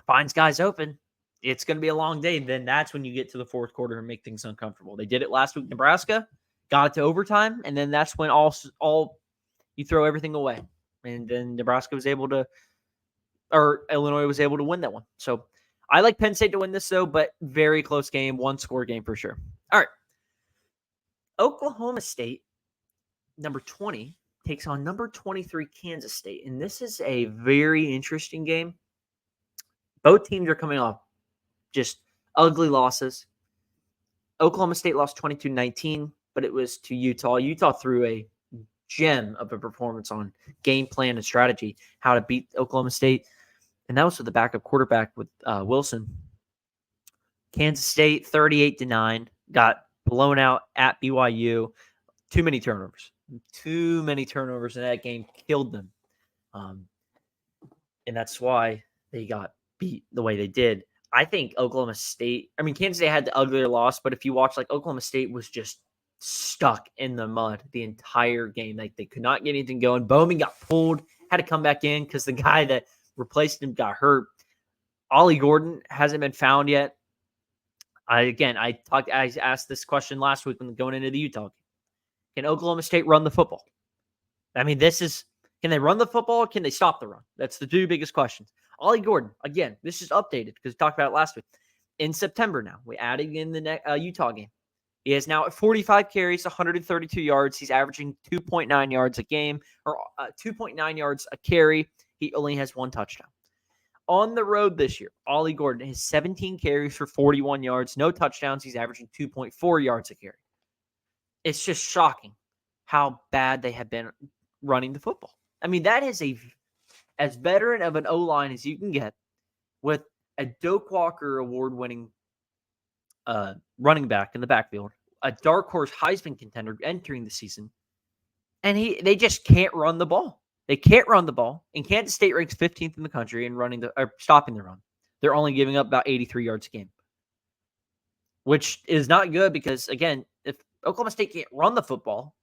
finds guys open, it's going to be a long day. Then that's when you get to the fourth quarter and make things uncomfortable. They did it last week, Nebraska, got it to overtime, and then that's when all you throw everything away. And then Illinois was able to win that one. So I like Penn State to win this, though, but very close game, one-score game for sure. All right. Oklahoma State, number 20, takes on number 23 Kansas State. And this is a very interesting game. Both teams are coming off just ugly losses. Oklahoma State lost 22-19, but it was to Utah. Utah threw a gem of a performance on game plan and strategy, how to beat Oklahoma State. And that was with the backup quarterback with Wilson. Kansas State, 38-9, got blown out at BYU. Too many turnovers. Too many turnovers in that game killed them. And that's why they got beat the way they did. I think Kansas State had the uglier loss, but if you watch, Oklahoma State was just stuck in the mud the entire game. Like, they could not get anything going. Bowman got pulled, had to come back in because the guy that replaced him got hurt. Ollie Gordon hasn't been found yet. I asked this question last week when going into the Utah game. Can Oklahoma State run the football? Can they run the football or can they stop the run? That's the two biggest questions. Ollie Gordon, again, this is updated because we talked about it last week. In September now, we added in the Utah game. He is now at 45 carries, 132 yards. He's averaging 2.9 yards a game, or 2.9 yards a carry. He only has one touchdown. On the road this year, Ollie Gordon has 17 carries for 41 yards, no touchdowns. He's averaging 2.4 yards a carry. It's just shocking how bad they have been running the football. That is as veteran of an O-line as you can get with a Doak Walker award-winning running back in the backfield, a dark horse Heisman contender entering the season, and they just can't run the ball. They can't run the ball, and Kansas State ranks 15th in the country in stopping the run. They're only giving up about 83 yards a game, which is not good because, again, if Oklahoma State can't run the football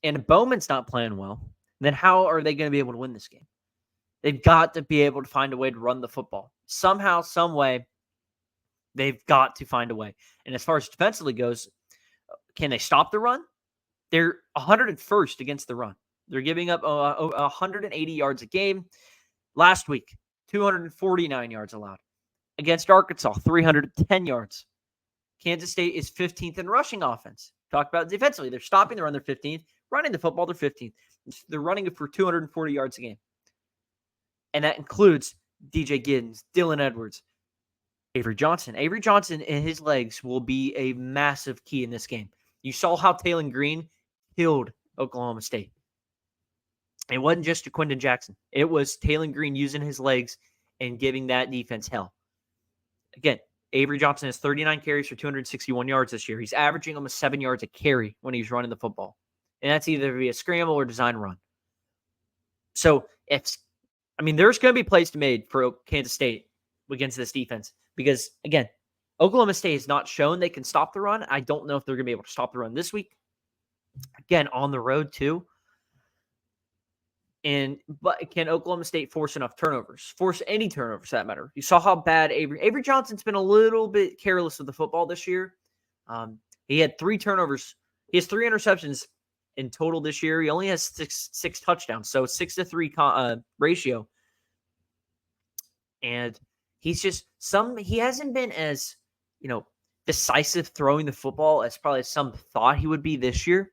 and Bowman's not playing well, then how are they going to be able to win this game? They've got to be able to find a way to run the football. Somehow, some way, they've got to find a way. And as far as defensively goes, can they stop the run? They're 101st against the run. They're giving up 180 yards a game. Last week, 249 yards allowed. Against Arkansas, 310 yards. Kansas State is 15th in rushing offense. Talk about defensively. They're stopping the run, they're 15th. Running the football, they're 15th. They're running it for 240 yards a game. And that includes DJ Giddens, Dylan Edwards, Avery Johnson. Avery Johnson and his legs will be a massive key in this game. You saw how Taylon Green killed Oklahoma State. It wasn't just a Quinton Jackson. It was Taylon Green using his legs and giving that defense hell. Again, Avery Johnson has 39 carries for 261 yards this year. He's averaging almost 7 yards a carry when he's running the football. And that's either via scramble or design run. So, there's going to be plays to be made for Kansas State against this defense. Because, again, Oklahoma State has not shown they can stop the run. I don't know if they're going to be able to stop the run this week. Again, on the road, too. But can Oklahoma State force enough turnovers? Force any turnovers, for that matter. You saw how bad Avery Johnson's been a little bit careless with the football this year. He had 3 turnovers. He has 3 interceptions in total this year. He only has six touchdowns, so 6-3 ratio. And he's just he hasn't been as, decisive throwing the football as probably some thought he would be this year.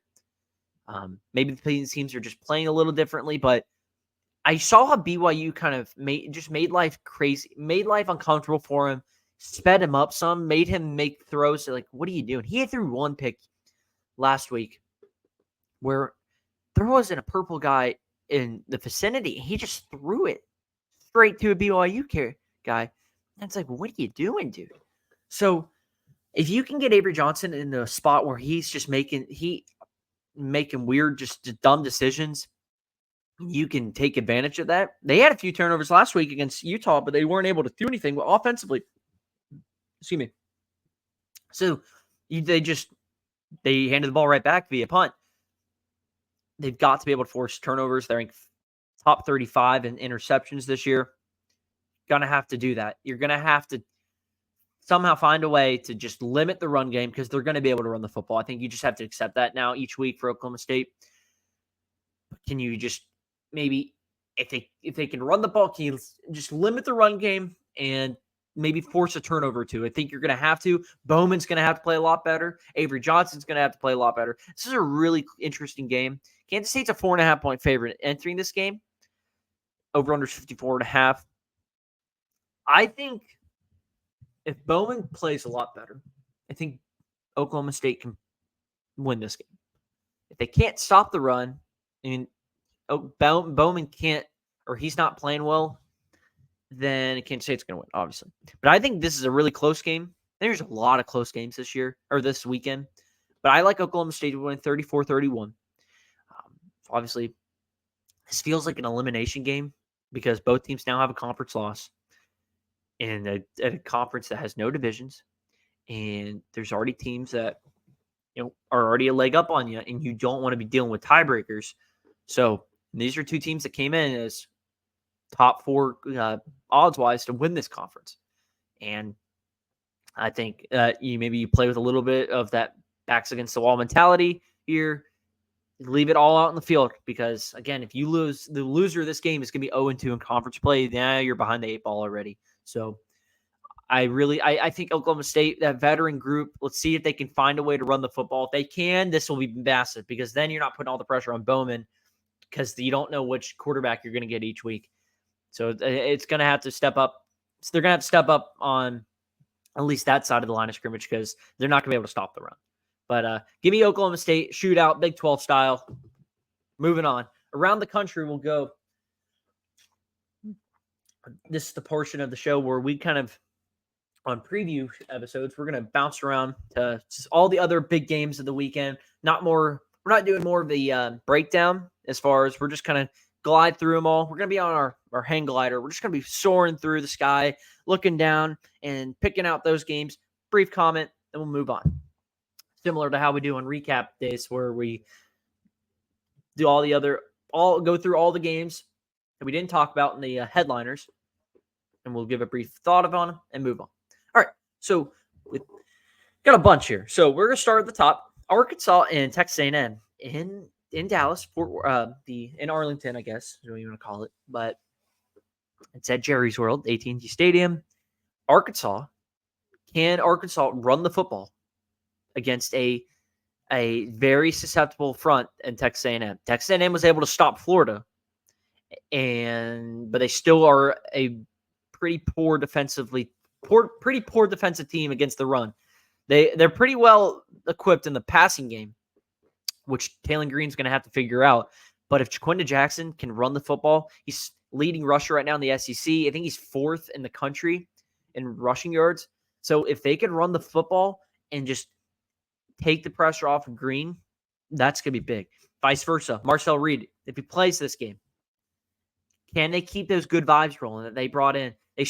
Maybe the teams are just playing a little differently, but I saw how BYU kind of made life crazy, made life uncomfortable for him, sped him up some, made him make throws. Like, what are you doing? He threw 1 pick last week where there wasn't a purple guy in the vicinity. He just threw it straight to a BYU guy. And it's like, what are you doing, dude? So if you can get Avery Johnson in a spot where he's just making weird, just dumb decisions, you can take advantage of that. They had a few turnovers last week against Utah, but they weren't able to do anything offensively. Excuse me. So they handed the ball right back via punt. They've got to be able to force turnovers. They're in top 35 in interceptions this year. Gonna have to do that. You're gonna have to somehow find a way to just limit the run game because they're going to be able to run the football. I think you just have to accept that now each week for Oklahoma State. Can you just maybe, if they can run the ball, can you just limit the run game and maybe force a turnover or 2? I think you're going to have to. Bowman's going to have to play a lot better. Avery Johnson's going to have to play a lot better. This is a really interesting game. Kansas State's a 4.5-point favorite entering this game. Over under 54.5. I think if Bowman plays a lot better, I think Oklahoma State can win this game. If they can't stop the run, and Bowman can't, or he's not playing well, then Kansas State's going to win, obviously. But I think this is a really close game. There's a lot of close games this weekend. But I like Oklahoma State to win 34-31. Obviously, this feels like an elimination game because both teams now have a conference loss. And at a conference that has no divisions, and there's already teams that are already a leg up on you, and you don't want to be dealing with tiebreakers. So these are 2 teams that came in as top 4 odds-wise to win this conference. And I think you play with a little bit of that backs against the wall mentality here. Leave it all out in the field because, again, if you lose, the loser of this game is going to be 0-2 in conference play. Now you're behind the 8 ball already. So I think Oklahoma State, that veteran group, let's see if they can find a way to run the football. If they can, this will be massive because then you're not putting all the pressure on Bowman because you don't know which quarterback you're going to get each week. So it's going to have to step up. So they're going to have to step up on at least that side of the line of scrimmage because they're not going to be able to stop the run. But give me Oklahoma State, shootout, Big 12 style. Moving on. Around the country, we'll go. This is the portion of the show where we kind of, on preview episodes, we're going to bounce around to all the other big games of the weekend. We're not doing more of the breakdown as far as we're just kind of glide through them all. We're going to be on our hang glider. We're just going to be soaring through the sky, looking down and picking out those games. Brief comment, then we'll move on. Similar to how we do on recap days where we do go through all the games that we didn't talk about in the headliners, and we'll give a brief thought on them and move on. All right, so we got a bunch here. So we're going to start at the top. Arkansas and Texas A&M in Dallas, in Arlington, I guess, is what you want to call it. But it's at Jerry's World, AT&T Stadium. Can Arkansas run the football against a very susceptible front in Texas A&M? Texas A&M was able to stop Florida, but they still are a pretty poor defensively pretty poor defensive team against the run. They're pretty well equipped in the passing game, which Taylor Green's going to have to figure out. But if Jaquinda Jackson can run the football, he's leading rusher right now in the SEC. I think he's 4th in the country in rushing yards. So if they can run the football and just take the pressure off of Green, that's going to be big. Vice versa, Marcel Reed, if he plays this game, can they keep those good vibes rolling that they brought in? The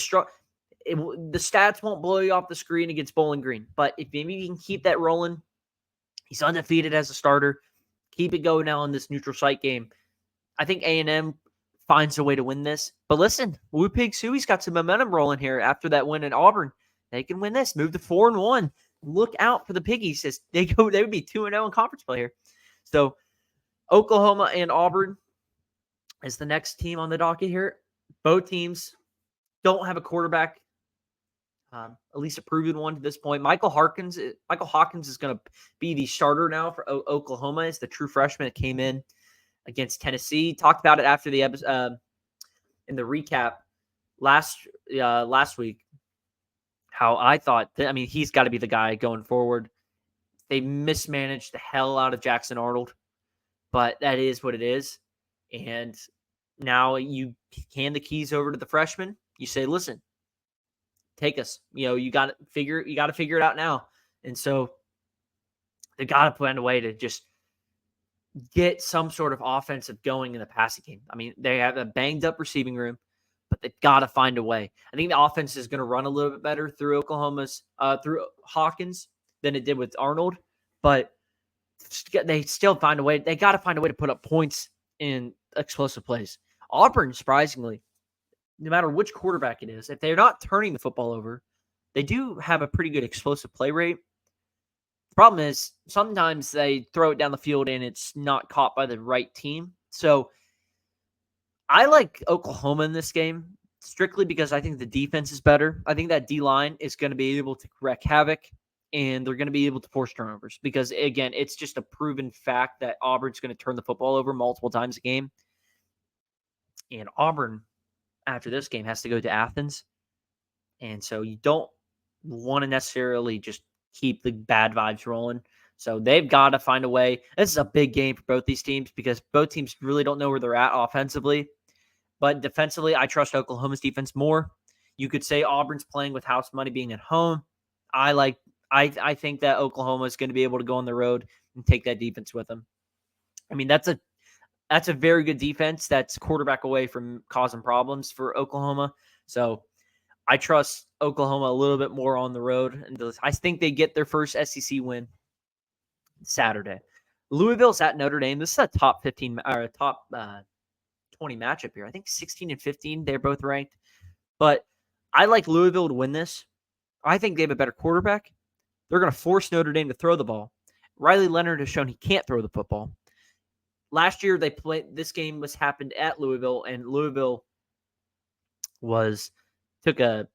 stats won't blow you off the screen against Bowling Green, but if maybe you can keep that rolling, he's undefeated as a starter. Keep it going now in this neutral site game. I think A&M finds a way to win this. But listen, Woo Pig Suey's got some momentum rolling here after that win in Auburn. They can win this, move to 4-1. Look out for the Piggies as they would be 2-0 in conference play here. So Oklahoma and Auburn is the next team on the docket here. Both teams don't have a quarterback, at least a proven one to this point. Michael Hawkins is going to be the starter now for Oklahoma. Is the true freshman that came in against Tennessee. Talked about it after the episode in the recap last week. How I thought he's got to be the guy going forward. They mismanaged the hell out of Jackson Arnold, but that is what it is. And now you hand the keys over to the freshman. You say, listen, take us. You got to figure it out now. And so they got to find a way to just get some sort of offensive going in the passing game. They have a banged up receiving room, but they've got to find a way. I think the offense is going to run a little bit better through through Hawkins than it did with Arnold, but they still find a way. They got to find a way to put up points in explosive plays. Auburn, surprisingly, no matter which quarterback it is, if they're not turning the football over, they do have a pretty good explosive play rate. The problem is sometimes they throw it down the field and it's not caught by the right team. So I like Oklahoma in this game strictly because I think the defense is better. I think that D-line is going to be able to wreak havoc and they're going to be able to force turnovers because, again, it's just a proven fact that Auburn's going to turn the football over multiple times a game. And Auburn, after this game, has to go to Athens. And so you don't want to necessarily just keep the bad vibes rolling. So they've got to find a way. This is a big game for both these teams because both teams really don't know where they're at offensively. But defensively, I trust Oklahoma's defense more. You could say Auburn's playing with house money being at home. I think that Oklahoma is going to be able to go on the road and take that defense with them. That's a very good defense that's quarterback away from causing problems for Oklahoma. So I trust Oklahoma a little bit more on the road. And I think they get their first SEC win Saturday. Louisville's at Notre Dame. This is a top 15 or top 20 matchup here. I think 16 and 15, they're both ranked. But I like Louisville to win this. I think they have a better quarterback. They're going to force Notre Dame to throw the ball. Riley Leonard has shown he can't throw the football. Last year, this game happened at Louisville, and Louisville took him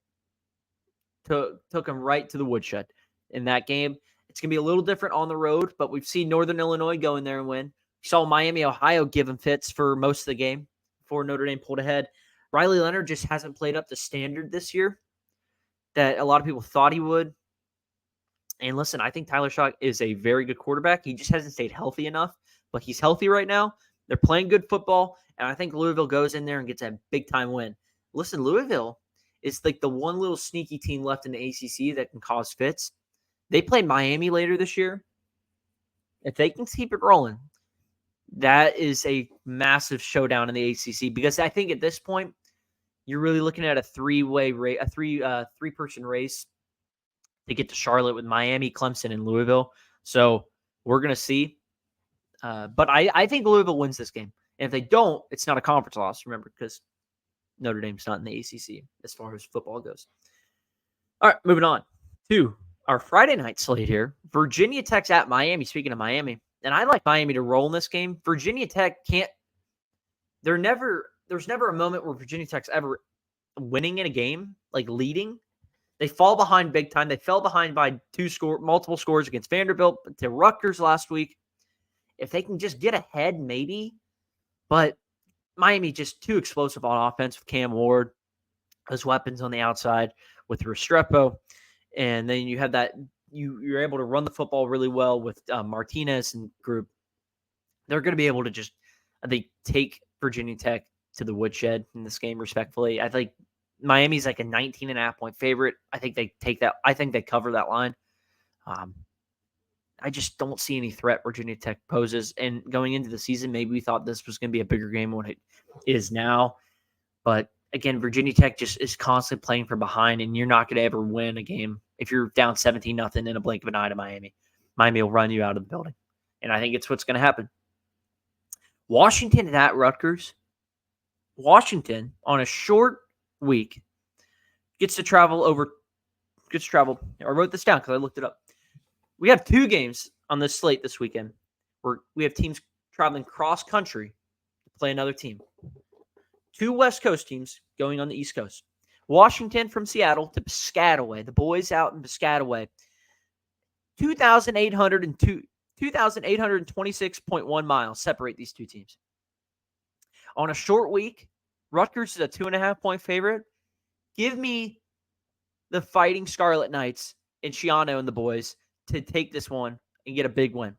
right to the woodshed in that game. It's going to be a little different on the road, but we've seen Northern Illinois go in there and win. We saw Miami, Ohio give him fits for most of the game before Notre Dame pulled ahead. Riley Leonard just hasn't played up to standard this year that a lot of people thought he would. And listen, I think Tyler Shock is a very good quarterback. He just hasn't stayed healthy enough, but he's healthy right now. They're playing good football, and I think Louisville goes in there and gets a big-time win. Listen, Louisville is like the one little sneaky team left in the ACC that can cause fits. They play Miami later this year. If they can keep it rolling, that is a massive showdown in the ACC because I think at this point, you're really looking at a three-way race, three-person race to get to Charlotte with Miami, Clemson, and Louisville. So we're going to see. But I think Louisville wins this game. And if they don't, it's not a conference loss, remember, because Notre Dame's not in the ACC as far as football goes. All right, moving on to our Friday night slate here. Virginia Tech's at Miami, speaking of Miami. And I like Miami to roll in this game. Virginia Tech can't – there's never a moment where Virginia Tech's ever winning in a game, like leading. They fall behind big time. They fell behind by multiple scores against Vanderbilt to Rutgers last week. If they can just get ahead, maybe. But Miami just too explosive on offense with Cam Ward. those weapons on the outside with Restrepo. And then you have that, you're able to run the football really well with Martinez and group. They're going to be able to just, I think, take Virginia Tech to the woodshed in this game, respectfully. I think Miami's like a 19.5-point favorite. I think they take that. I think they cover that line. I just don't see any threat Virginia Tech poses. And going into the season, maybe we thought this was going to be a bigger game than it is now. But again, Virginia Tech just is constantly playing from behind, and you're not going to ever win a game if you're down 17-0 in a blink of an eye to Miami. Miami will run you out of the building. And I think it's what's going to happen. Washington at Rutgers. Washington, on a short week, gets to travel. I wrote this down because I looked it up. We have 2 games on this slate this weekend where we have teams traveling cross-country to play another team. 2 West Coast teams going on the East Coast. Washington from Seattle to Piscataway. The boys out in Piscataway. 2,826.1 miles separate these 2 teams. On a short week, Rutgers is a 2.5-point favorite. Give me the Fighting Scarlet Knights and Shiano and the boys to take this one and get a big win.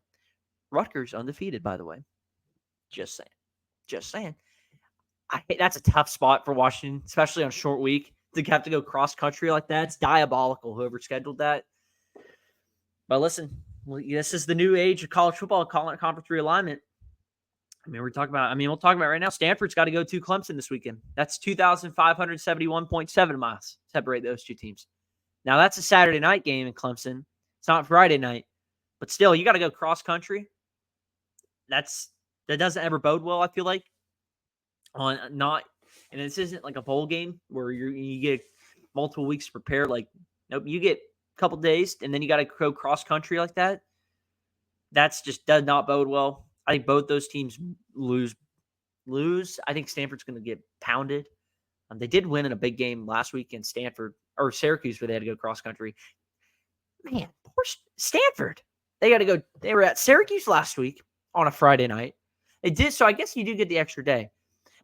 Rutgers undefeated, by the way. Just saying. That's a tough spot for Washington, especially on a short week. To have to go cross-country like that, it's diabolical, whoever scheduled that. But listen, this is the new age of college football, conference realignment. We'll talk about it right now. Stanford's got to go to Clemson this weekend. That's 2,571.7 miles. Separate those 2 teams. Now, that's a Saturday night game in Clemson. It's not Friday night. But still, you got to go cross-country. That doesn't ever bode well, I feel like. And this isn't like a bowl game where you get multiple weeks to prepare. Like, nope, you get a couple days, and then you got to go cross-country like that. That's just does not bode well. I think both those teams lose. I think Stanford's going to get pounded. They did win in a big game last week in Syracuse, where they had to go cross-country. Man, poor Stanford. They got to go. They were at Syracuse last week on a Friday night. They did, so I guess you do get the extra day.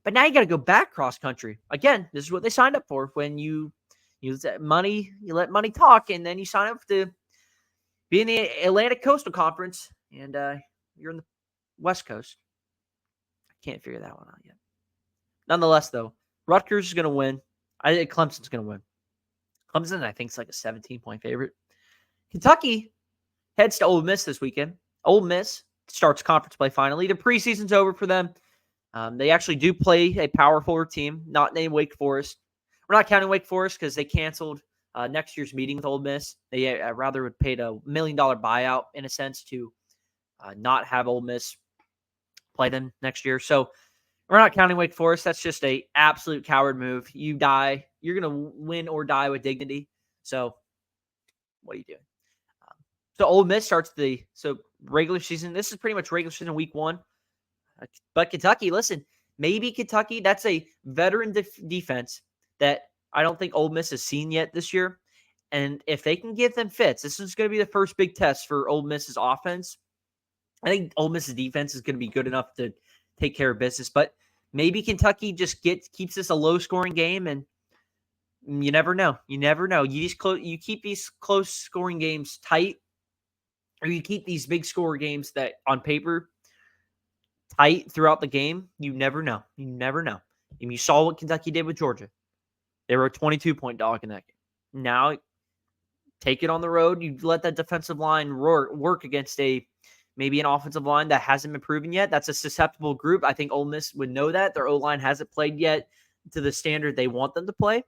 But now you got to go back cross-country. Again, this is what they signed up for. When you let money talk, and then you sign up to be in the Atlantic Coastal Conference, and you're in the West Coast. I can't figure that one out yet. Nonetheless, though, Rutgers is going to win. I think Clemson's going to win. Clemson, I think, is like a 17-point favorite. Kentucky heads to Ole Miss this weekend. Ole Miss starts conference play finally. The preseason's over for them. They actually do play a Power 4 team, not named Wake Forest. We're not counting Wake Forest because they canceled next year's meeting with Ole Miss. They rather would paid $1 million buyout, in a sense, to not have Ole Miss play them next year. So we're not counting Wake Forest. That's just a absolute coward move. You die. You're going to win or die with dignity. So what are you doing? So Ole Miss starts regular season. This is pretty much regular season week 1. But Kentucky, listen, maybe Kentucky, that's a veteran defense that I don't think Ole Miss has seen yet this year. And if they can give them fits, this is going to be the first big test for Ole Miss's offense. I think Ole Miss's defense is going to be good enough to take care of business. But maybe Kentucky just keeps this a low-scoring game, and you never know. You keep these close-scoring games tight, or you keep these big-score games that on paper tight throughout the game. You never know. And you saw what Kentucky did with Georgia. They were a 22-point dog in that game. Now, take it on the road. You let that defensive line work against maybe an offensive line that hasn't been proven yet. That's a susceptible group. I think Ole Miss would know that. Their O-line hasn't played yet to the standard they want them to play.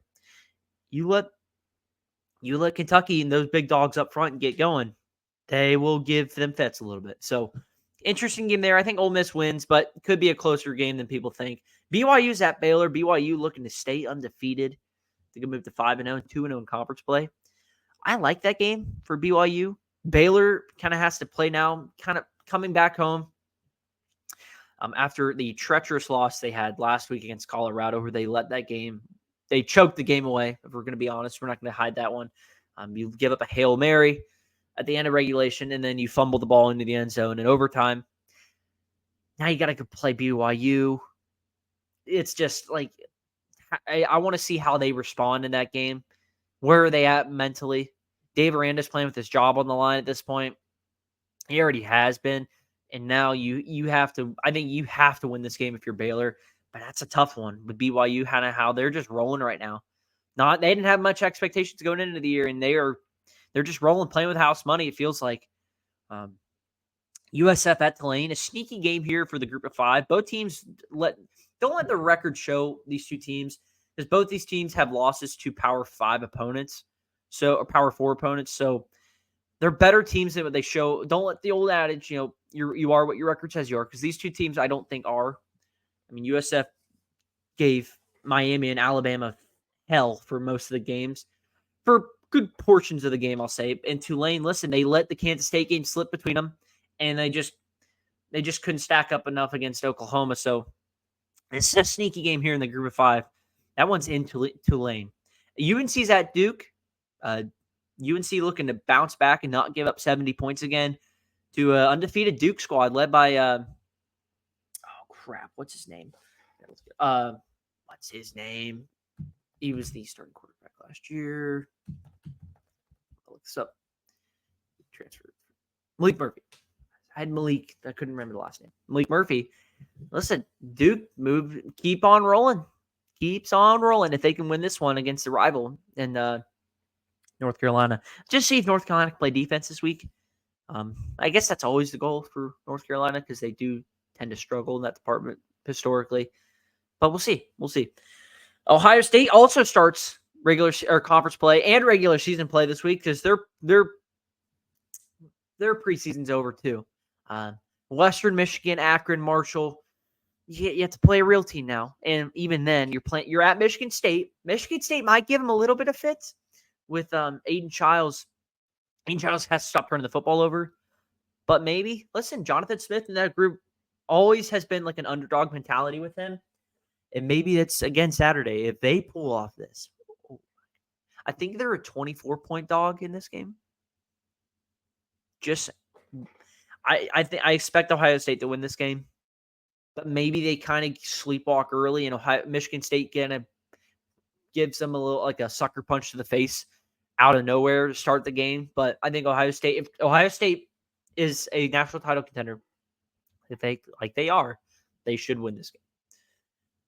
You let Kentucky and those big dogs up front get going. They will give them fits a little bit. So, interesting game there. I think Ole Miss wins, but it could be a closer game than people think. BYU's at Baylor. BYU looking to stay undefeated. They can move to 5-0 and 2-0 in conference play. I like that game for BYU. Baylor kind of has to play now, kind of coming back home after the treacherous loss they had last week against Colorado, where they choked the game away. If we're going to be honest, we're not going to hide that one. You give up a Hail Mary at the end of regulation, and then you fumble the ball into the end zone in overtime. Now you got to go play BYU. It's just like, I want to see how they respond in that game. Where are they at mentally? Dave Aranda's playing with his job on the line at this point. He already has been, and now you have to. I think you have to win this game if you're Baylor, but that's a tough one with BYU. Kind of how they're just rolling right now. They didn't have much expectations going into the year, and they're just rolling, playing with house money. It feels like. USF at Tulane, a sneaky game here for the group of 5. Both teams don't let the record show these two teams, because both these teams have losses to Power 5 opponents, or Power 4 opponents. So they're better teams than what they show. Don't let the old adage, you are what your record says you are, because these two teams I don't think are. I mean, USF gave Miami and Alabama hell for most of the games, for good portions of the game, I'll say. And Tulane, listen, they let the Kansas State game slip between them, and they just couldn't stack up enough against Oklahoma. So it's a sneaky game here in the group of 5. That one's in Tulane. UNC's at Duke. UNC looking to bounce back and not give up 70 points again to an undefeated Duke squad led by what's his name? He was the starting quarterback last year. I'll look this up. Transferred. Malik Murphy. I had Malik. I couldn't remember the last name. Malik Murphy. Listen, Duke keeps on rolling. If they can win this one against the rival in North Carolina. Just see if North Carolina can play defense this week. I guess that's always the goal for North Carolina, because they do tend to struggle in that department historically. But we'll see. Ohio State also starts regular or conference play and regular season play this week, because their preseason's over too. Western Michigan, Akron, Marshall. You have to play a real team now, and even then, you're at Michigan State. Michigan State might give them a little bit of fits with Aiden Childs. Aiden Childs has to stop turning the football over, but maybe Jonathan Smith in that group always has been like an underdog mentality with him, and maybe it's again Saturday if they pull off this. I think they're a 24-point dog in this game. I expect Ohio State to win this game, but maybe they kind of sleepwalk early, and Michigan State kind of gives them a little like a sucker punch to the face out of nowhere to start the game. But I think if Ohio State is a national title contender, if they are, they should win this game.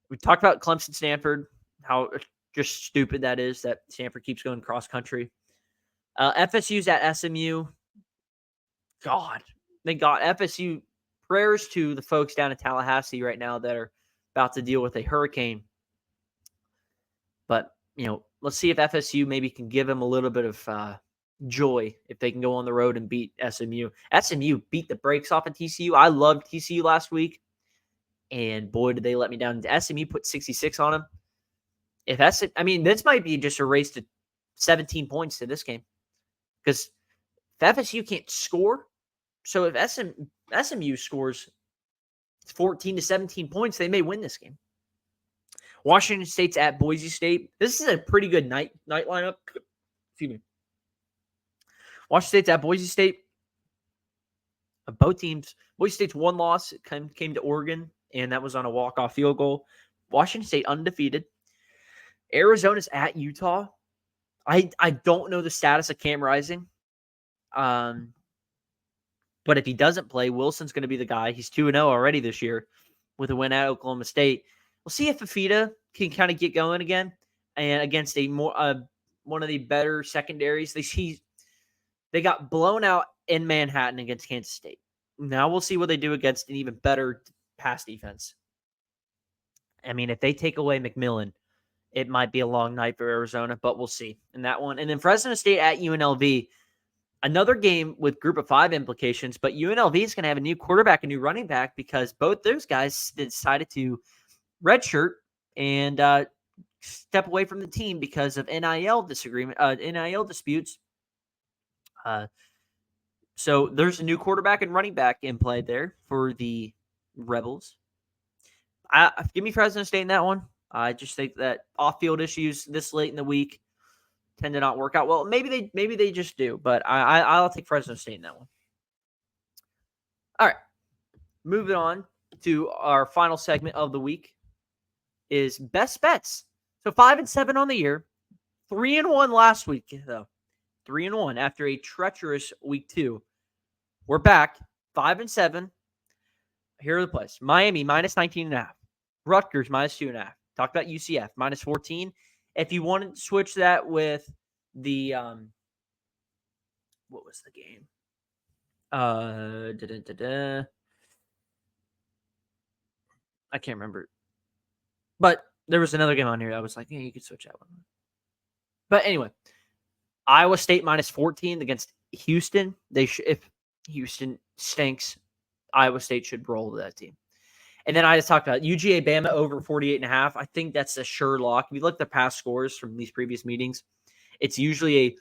We talked about Clemson, Stanford, how just stupid that is that Stanford keeps going cross country. FSU's at SMU. God, thank God. FSU, prayers to the folks down in Tallahassee right now that are about to deal with a hurricane. But, let's see if FSU maybe can give them a little bit of joy if they can go on the road and beat SMU. SMU beat the brakes off of TCU. I loved TCU last week, and boy, did they let me down. SMU put 66 on them. This might be just a race to 17 points to this game, because if FSU can't score, so if SMU scores 14 to 17 points, they may win this game. Washington State's at Boise State. This is a pretty good night lineup. Excuse me. Washington State's at Boise State. Both teams. Boise State's one loss came to Oregon, and that was on a walk-off field goal. Washington State undefeated. Arizona's at Utah. I don't know the status of Cam Rising. But if he doesn't play, Wilson's going to be the guy. He's 2-0 already this year with a win at Oklahoma State. We'll see if Fafita can kind of get going again, and against one of the better secondaries. They got blown out in Manhattan against Kansas State. Now we'll see what they do against an even better pass defense. If they take away McMillan, it might be a long night for Arizona, but we'll see in that one. And then Fresno State at UNLV. Another game with group of 5 implications, but UNLV is going to have a new quarterback, a new running back, because both those guys decided to redshirt and step away from the team because of NIL disputes. So there's a new quarterback and running back in play there for the Rebels. Give me Fresno State in that one. I just think that off-field issues this late in the week tend to not work out well. Maybe they just do, but I'll take Fresno State in that one. All right, moving on to our final segment of the week is best bets. So 5-7 on the year, 3-1 last week though. 3-1 after a treacherous week 2. We're back 5-7. Here are the plays: Miami minus 19.5, Rutgers minus 2.5. Talked about UCF minus 14. If you wanted to switch that with the what was the game? I can't remember. But there was another game on here. I was like, yeah, you could switch that one. But anyway, Iowa State minus 14 against Houston. If Houston stinks, Iowa State should roll that team. And then I just talked about UGA Bama over 48.5. I think that's a sure lock. If you look at the past scores from these previous meetings, it's usually a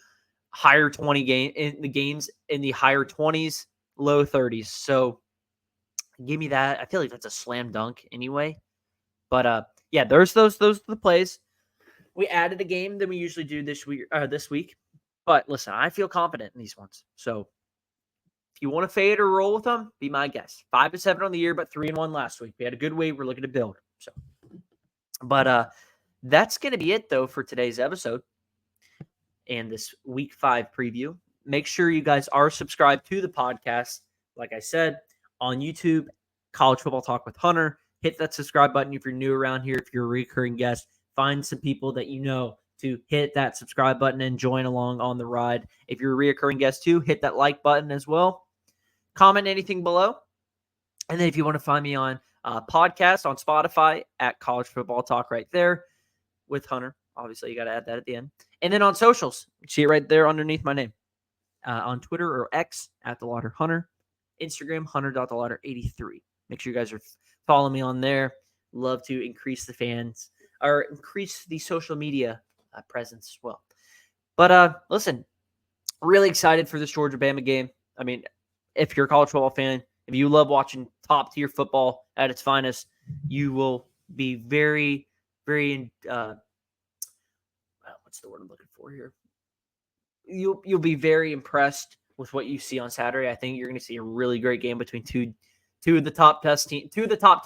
higher 20 game in the games in the higher 20s, low 30s. So give me that. I feel like that's a slam dunk anyway. But yeah, those are the plays. We added a game than we usually do this week. But listen, I feel confident in these ones. So if you want to fade or roll with them, be my guest. 5-7 on the year, but 3-1 last week. We had a good week. We're looking to build. But that's going to be it though for today's episode and this week 5 preview. Make sure you guys are subscribed to the podcast. Like I said, on YouTube, College Football Talk with Hunter. Hit that subscribe button if you're new around here. If you're a recurring guest, find some people that you know to hit that subscribe button and join along on the ride. If you're a recurring guest too, hit that like button as well. Comment anything below. And then if you want to find me on podcast on Spotify at College Football Talk right there with Hunter. Obviously, you got to add that at the end. And then on socials, see it right there underneath my name. On Twitter or X at DeLauder Hunter. Instagram, Hunter.DeLauder83. Make sure you guys are following me on there. Love to increase the fans or increase the social media presence as well. But listen, really excited for this Georgia Bama game. I mean, if you're a college football fan, if you love watching top tier football at its finest, you will be very, very what's the word I'm looking for here? You'll be very impressed with what you see on Saturday. I think you're going to see a really great game between two of the top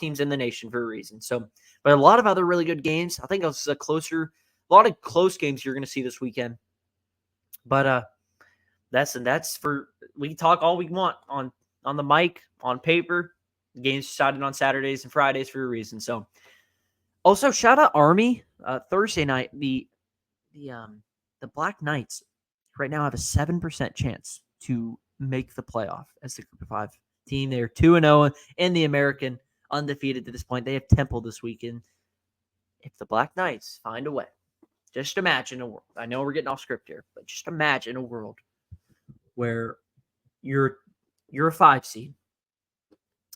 teams in the nation for a reason. So, but a lot of other really good games. I think it's a lot of close games you're going to see this weekend. But that's for we can talk all we want on the mic, on paper. Games decided on Saturdays and Fridays for a reason. So, also shout out Army Thursday night. The Black Knights right now have a 7% chance to make the playoff as the Group of 5 team. They're 2-0 in the American, undefeated to this point. They have Temple this weekend. If the Black Knights find a way, just imagine a world. I know we're getting off script here, but just imagine a world where you're a 5 seed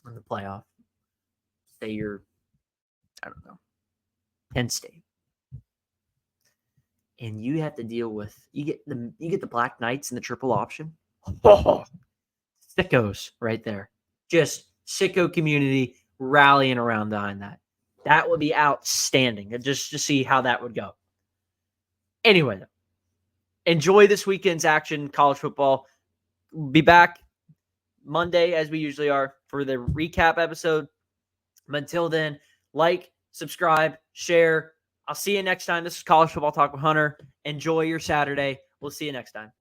in the playoff. Say you're, I don't know, Penn State. And you have to deal with you get the Black Knights in the triple option. Oh, sickos right there. Just sicko community rallying around behind that. That would be outstanding. Just to see how that would go. Anyway, enjoy this weekend's action, college football. Be back Monday as we usually are for the recap episode. Until then, like, subscribe, share. I'll see you next time. This is College Football Talk with Hunter. Enjoy your Saturday. We'll see you next time.